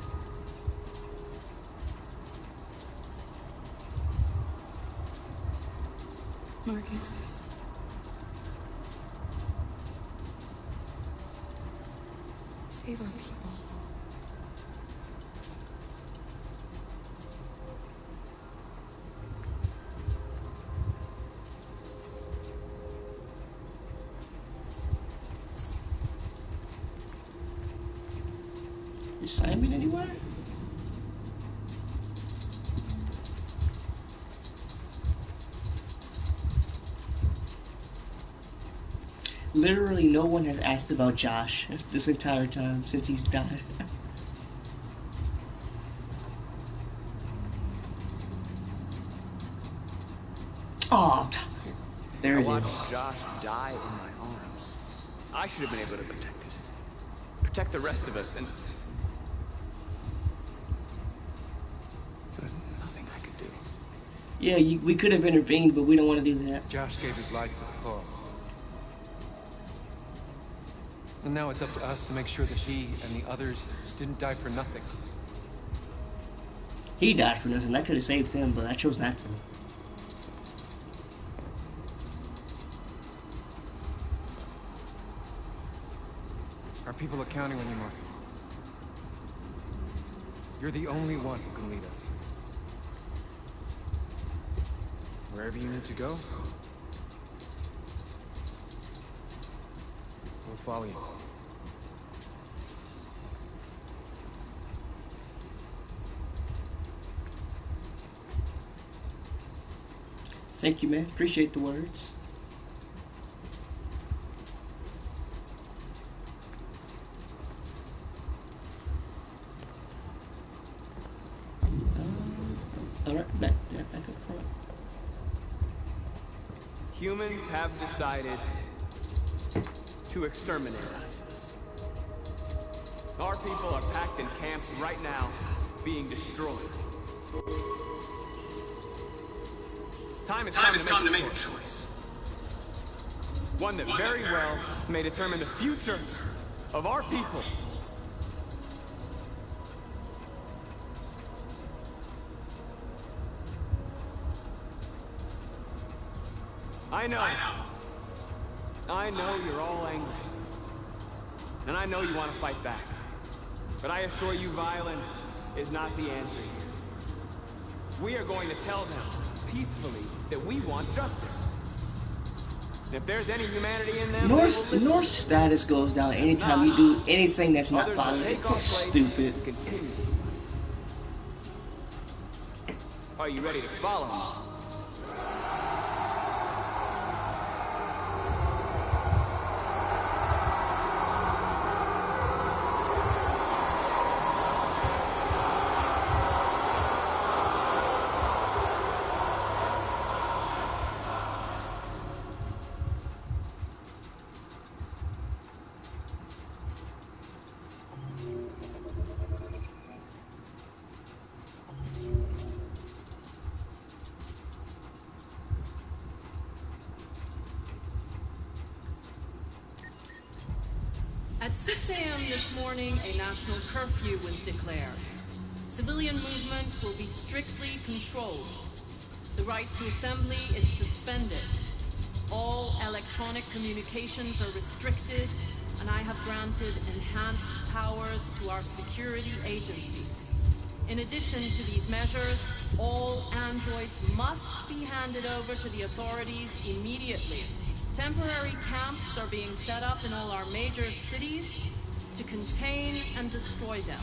Marcus. Save our people. Is Simon anywhere? Literally no one has asked about Josh this entire time since he's died. Oh, there it is. I watched Josh die in my arms. I should have been able to protect him. Protect the rest of us, and there's nothing I could do. Yeah, we could have intervened, but we don't want to do that. Josh gave his life for the cause. And now it's up to us to make sure that he and the others didn't die for nothing. He died for nothing. I could have saved him, but I chose not to. Our people are counting on you, Marcus. You're the only one who can lead us. Wherever you need to go, we'll follow you. Thank you, man. Appreciate the words. Alright, back up front. Humans have decided to exterminate us. Our people are packed in camps right now, being destroyed. Time has come to make a choice. One that very well may determine the future of our people. I know you're all angry. And I know you want to fight back. But I assure you, violence is not the answer here. We are going to tell them, peacefully, that we want justice. And if there's any humanity in them, North's status goes down anytime you do anything that's not violent. It's so stupid. Are you ready to follow me? At 6 a.m. this morning, a national curfew was declared. Civilian movement will be strictly controlled. The right to assembly is suspended. All electronic communications are restricted, and I have granted enhanced powers to our security agencies. In addition to these measures, all androids must be handed over to the authorities immediately. Temporary camps are being set up in all our major cities to contain and destroy them.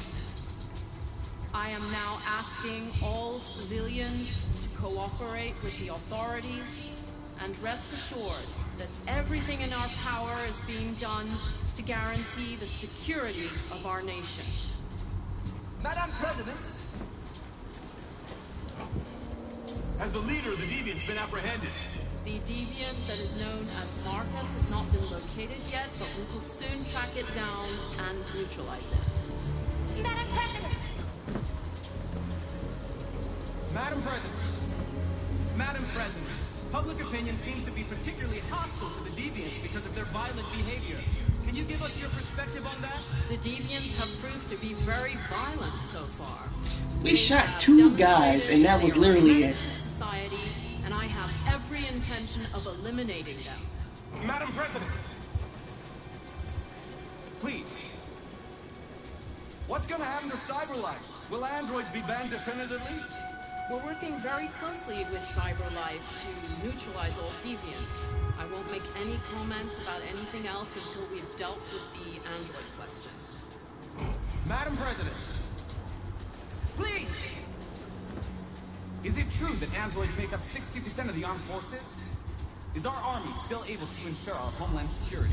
I am now asking all civilians to cooperate with the authorities and rest assured that everything in our power is being done to guarantee the security of our nation. Madam President! Has the leader of the Deviants been apprehended? The deviant that is known as Marcus has not been located yet, but we will soon track it down and neutralize it. Madam President! Madam President! Madam President, public opinion seems to be particularly hostile to the Deviants because of their violent behavior. Can you give us your perspective on that? The Deviants have proved to be very violent so far. We shot 2 guys, and that was literally it. Society, and I have every intention of eliminating them. Madam President! Please. What's gonna happen to CyberLife? Will androids be banned definitively? We're working very closely with CyberLife to neutralize all deviants. I won't make any comments about anything else until we've dealt with the android question. Madam President! Please! Is it true that androids make up 60% of the armed forces? Is our army still able to ensure our homeland security?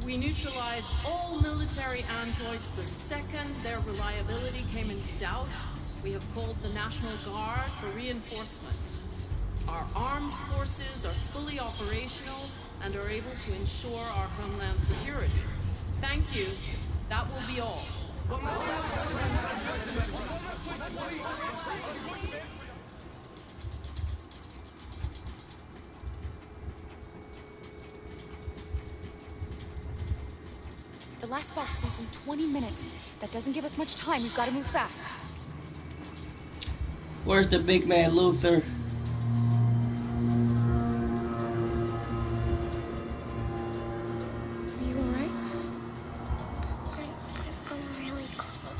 We neutralized all military androids the second their reliability came into doubt. We have called the National Guard for reinforcement. Our armed forces are fully operational and are able to ensure our homeland security. Thank you. That will be all. The last boss leaves in 20 minutes. That doesn't give us much time. We've got to move fast. Where's the big man Luther? Are you alright? I'm really cold.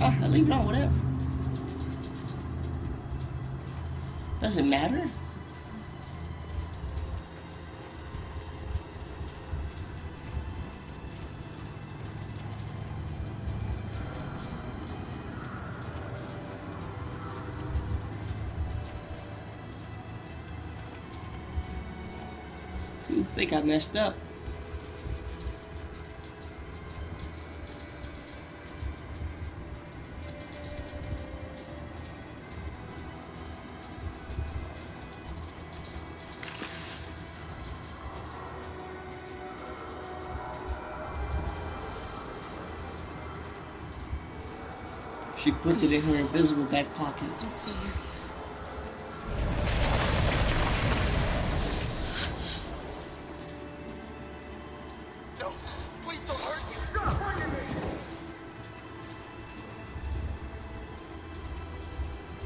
I leave it on, whatever. Does it matter? You think I messed up? She puts it in her invisible back pocket. Don't stay here. No, please don't hurt me.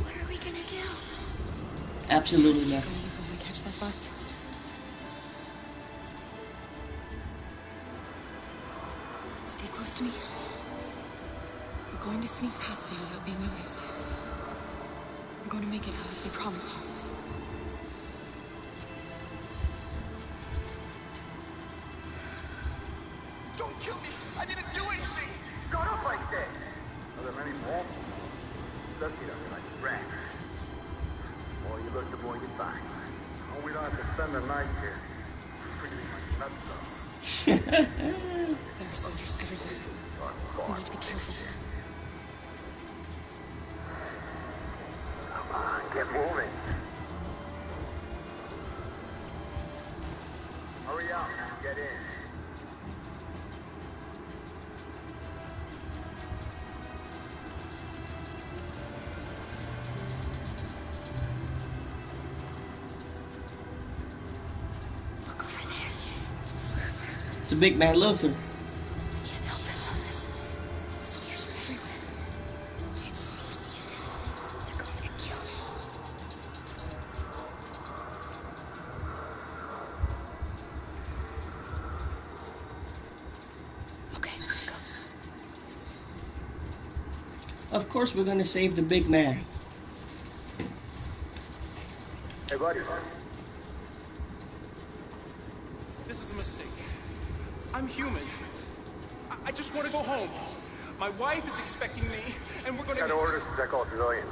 What are we gonna do? Absolutely Go nothing. before we catch that bus. Stay close to me. We're going to sneak past them without being noticed. We're going to make it, Alice, I promise you. Don't kill me. I didn't do anything. Shut up, I said! Are there many more? Look at them like rats. The more you look, the more you find. Oh, we don't have to spend the night here. Freezing my nuts off. There are soldiers everywhere. We need to be careful. Come on, get moving. Hurry up, get in. Look over there. It's Luther. It's a big man Luther. We can't help him on this. The soldiers are everywhere. They're going to kill him. Okay, let's go. Of course we're gonna save the big man. Hey, buddy. This is a mistake. I'm human. I just want to go home. My wife is expecting me, and we're gonna... Got orders to check all civilians.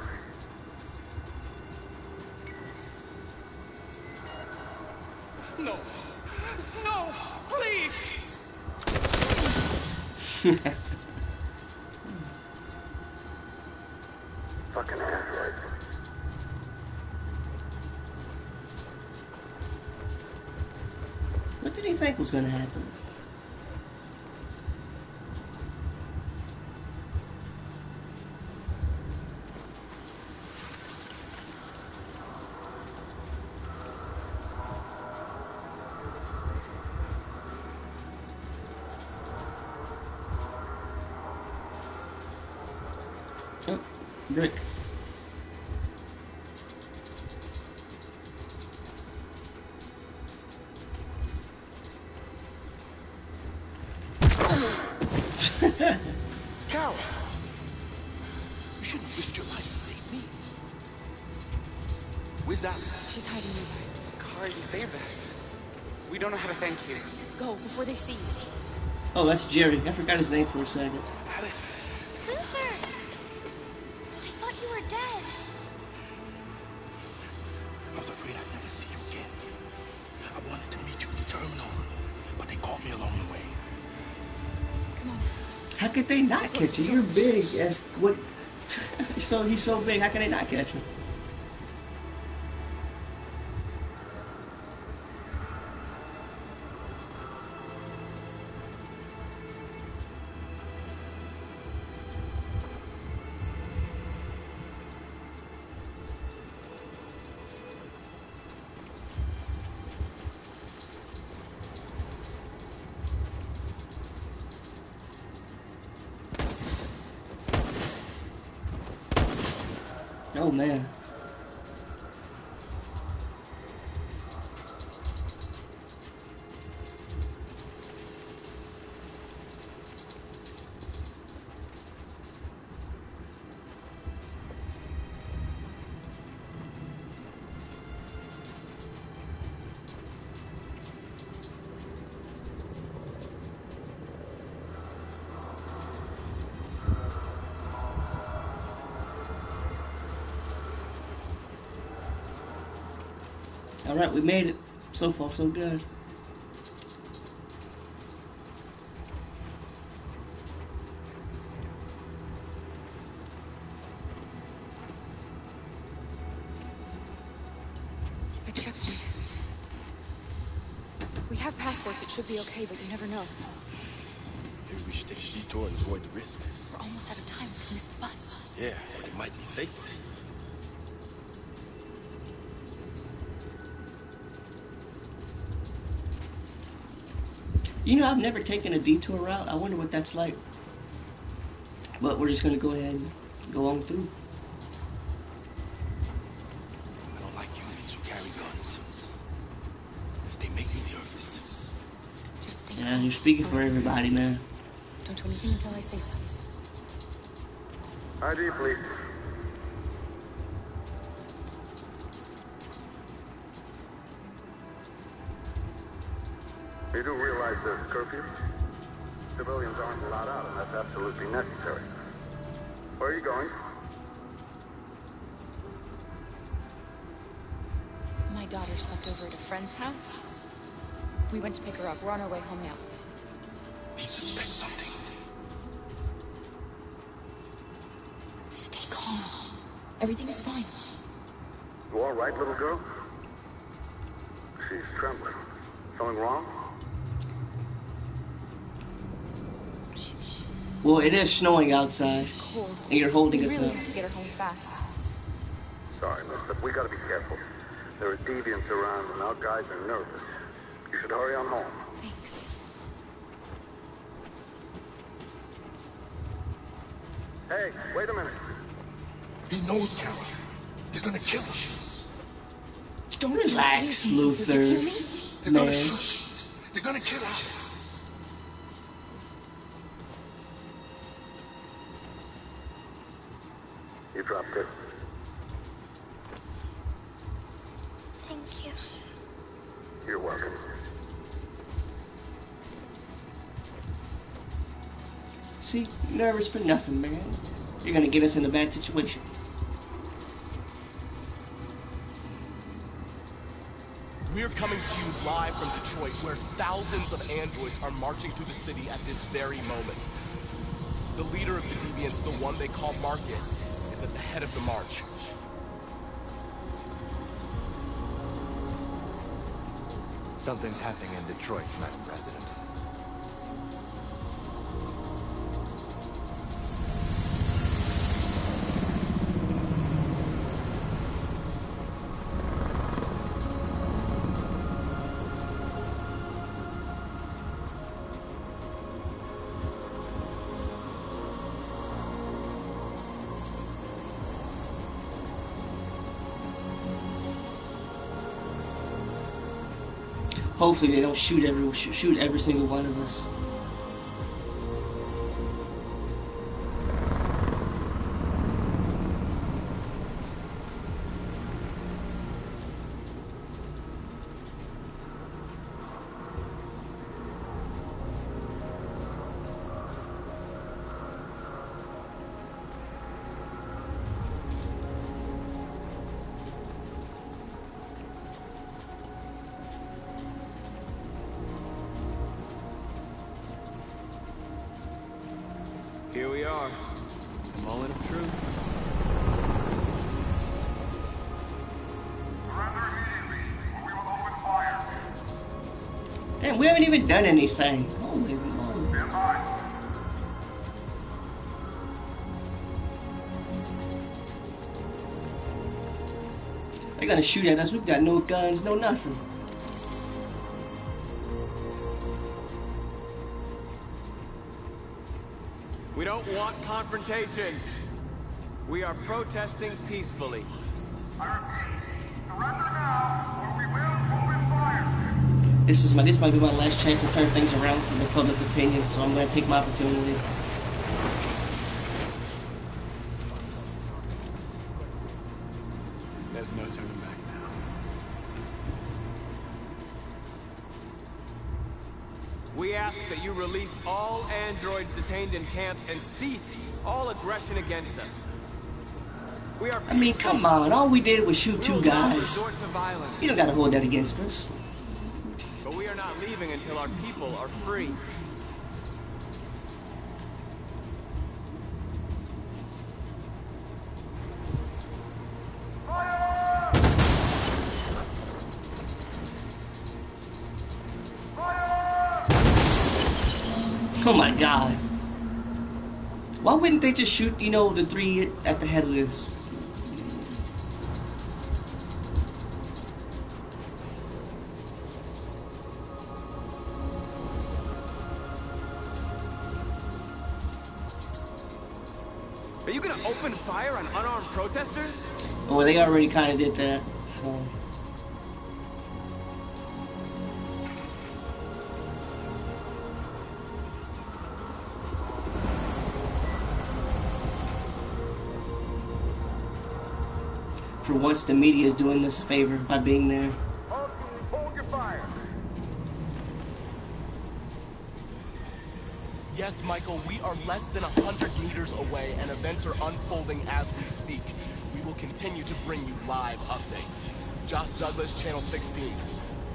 No. No! Please! Fucking androids. What did he think was gonna happen? Oh, brick. Carol! You shouldn't risk your life to save me. Where's Alice? She's hiding nearby. Kara, you saved us. We don't know how to thank you. Go, before they see you. Oh, that's Jerry. I forgot his name for a second. Alice! Luther! I thought you were dead. I was afraid I'd never see you again. I wanted to meet you at the terminal, but they caught me along the way. Come on. How could they not catch you? You're big as what? So he's so big. How can they not catch him? Oh man. Alright, we made it. So far, so good. A checkpoint. We have passports, it should be okay, but you never know. Maybe we should take a detour and avoid the risk. We're almost out of time, we can miss the bus. Yeah, but it might be safer. You know, I've never taken a detour route. I wonder what that's like. But we're just gonna go ahead and go on through. I don't like humans who carry guns. They make me nervous. Just stay Yeah, calm. you're speaking for everybody, man. Don't do anything until I say so. ID, please. You do realize there's curfew? Civilians aren't allowed out, and that's absolutely necessary. Where are you going? My daughter slept over at a friend's house. We went to pick her up. We're on our way home now. He suspects something. Stay calm. Everything is fine. You all right, little girl? She's trembling. Something wrong? Well, it is snowing outside, She's cold. and you're holding We us really up. have to get her home fast. Sorry, miss, but we gotta be careful. There are deviants around, and our guys are nervous. You should hurry on home. Thanks. Hey, wait a minute. He knows, Kara. They're gonna kill us. Don't Relax, do anything. Luther. You hear me? They're Man. gonna shoot. They're gonna kill us. You dropped it. Thank you. You're welcome. See, you're nervous for nothing, man. You're gonna get us in a bad situation. We're coming to you live from Detroit, where thousands of androids are marching through the city at this very moment. The leader of the deviants, the one they call Marcus, is at the head of the march. Something's happening in Detroit, Madam President. Hopefully they don't shoot every single one of us. Here we are. Moment of truth. Damn, we haven't even done anything. Holy moly. They're gonna shoot at us. We've got no guns, no nothing. We don't want confrontation. We are protesting peacefully. This might be my last chance to turn things around for the public opinion, so I'm gonna take my opportunity. There's no turning back now. We ask that you release all androids detained in camps and cease all aggression against us. We are I mean, come on, all we did was shoot two guys. You don't gotta hold that against us. But we are not leaving until our people are free. Oh my god. Why wouldn't they just shoot, you know, the three at the head of this? Are you gonna open fire on unarmed protesters? Well, they already kind of did that, so... For once, the media is doing us a favor by being there. Hold your fire. Yes, Michael, we are less than 100 meters away, and events are unfolding as we speak. We will continue to bring you live updates. Josh Douglas, Channel 16.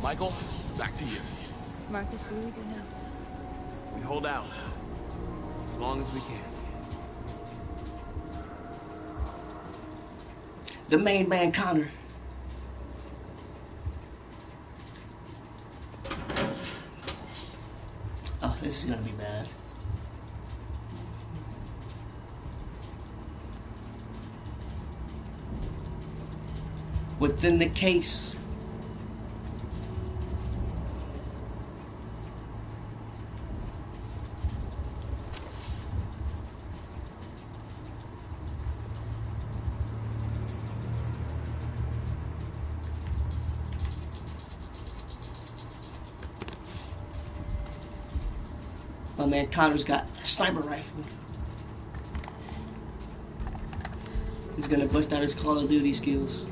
Michael, back to you. Marcus, what do we do now? We hold out. As long as we can. The main man, Connor. Oh, this is gonna be bad. What's in the case? My man Connor's got a sniper rifle. He's gonna bust out his Call of Duty skills.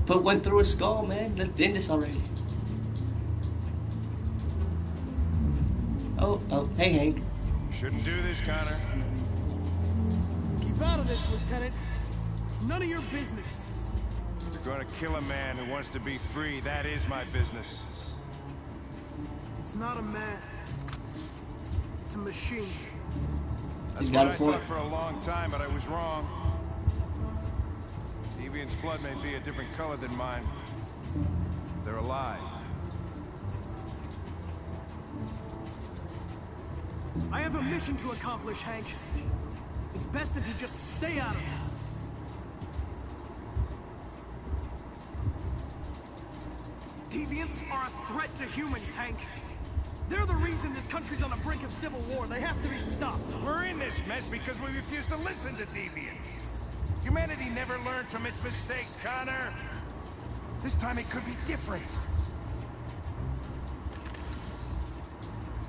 Put one through his skull, man. Let's end this already. Oh, hey, Hank. Shouldn't do this, Connor. Keep out of this, Lieutenant. It's none of your business. You're gonna kill a man who wants to be free. That is my business. It's not a man. It's a machine. That's what I thought for a long time, but I was wrong. Deviant's blood may be a different color than mine. They're alive. I have a mission to accomplish, Hank. It's best that you just stay out of this. Deviants are a threat to humans, Hank. They're the reason this country's on the brink of civil war. They have to be stopped. We're in this mess because we refuse to listen to deviants. Humanity never learned from its mistakes, Connor. This time it could be different.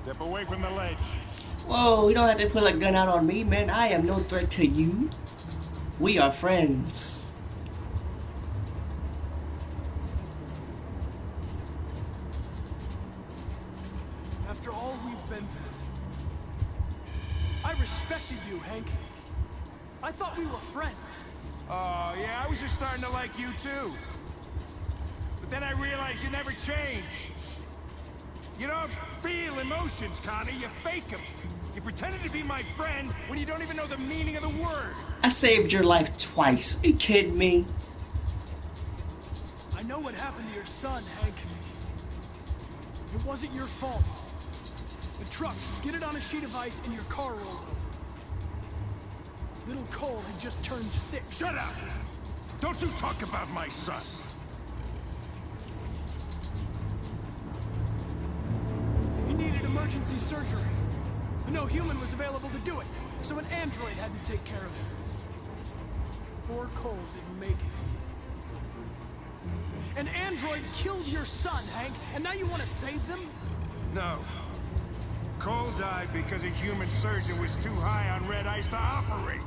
Step away from the ledge. Whoa, you don't have to put a gun out on me, man. I am no threat to you. We are friends. After all we've been through, I respected you, Hank. I thought we were friends. Oh, yeah, I was just starting to like you, too. But then I realized you never change. You don't feel emotions, Connor. You fake them. You pretended to be my friend when you don't even know the meaning of the word. I saved your life twice. Are you kidding me? I know what happened to your son, Hank. It wasn't your fault. The truck skidded on a sheet of ice and your car rolled over. Little Cole had just turned 6. Shut up! Don't you talk about my son! He needed emergency surgery. But no human was available to do it, so an android had to take care of him. Poor Cole didn't make it. An android killed your son, Hank, and now you want to save them? No. Cole died because a human surgeon was too high on red ice to operate.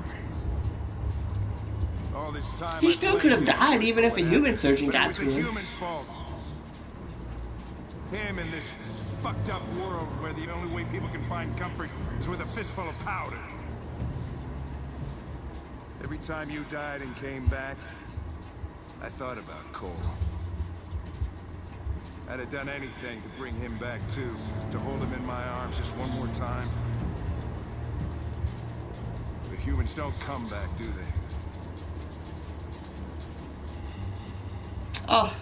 All this time He still could have died even if a human surgeon got to it was him. the human's fault. Him in this fucked up world where the only way people can find comfort is with a fistful of powder. Every time you died and came back, I thought about Cole. I'd have done anything to bring him back too, to hold him in my arms just one more time. But humans don't come back, do they? Oh.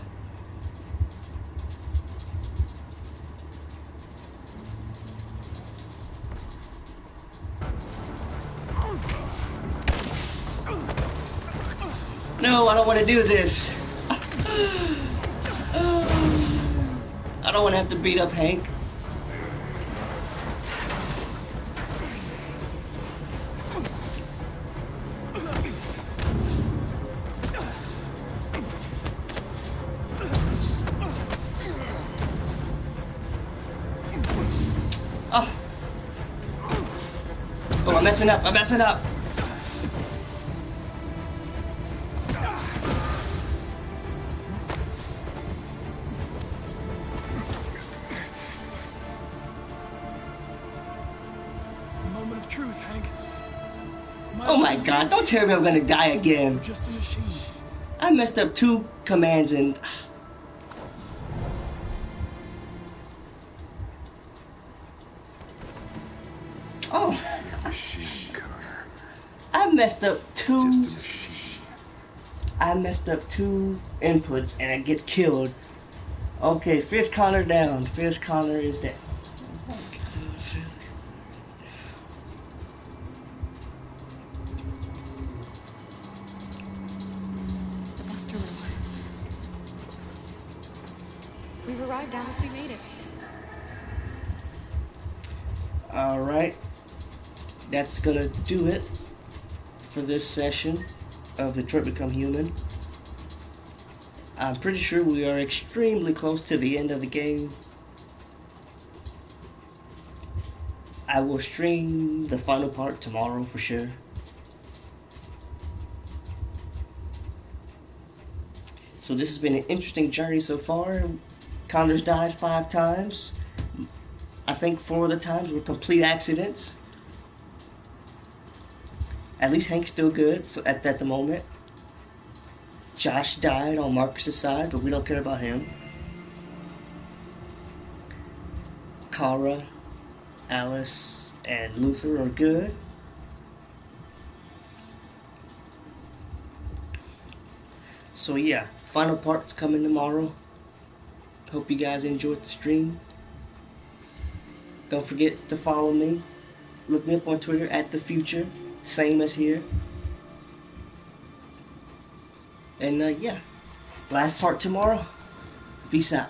No, I don't want to do this. I don't want to have to beat up Hank. Oh. Oh, I'm messing up. I'm messing up. Moment of truth, Hank. Oh my god, don't tell me I'm gonna die again. Just a machine. I messed up 2 commands and... Oh. Machine, Connor. I messed up 2... Just a machine. I messed up 2 inputs and I get killed. Okay, 5th Connor down. 5th Connor is down. The bus terminal. We've arrived, Alice. We made it. Alright. That's gonna do it for this session of Detroit Become Human. I'm pretty sure we are extremely close to the end of the game. I will stream the final part tomorrow for sure. So this has been an interesting journey so far. Connor's died 5 times. I think 4 of the times were complete accidents. At least Hank's still good, so at the moment. Josh died on Marcus's side, but we don't care about him. Kara, Alice, and Luther are good. So yeah, final part's coming tomorrow. Hope you guys enjoyed the stream. Don't forget to follow me. Look me up on Twitter at TheFuture, same as here. And yeah, last part tomorrow. Peace out.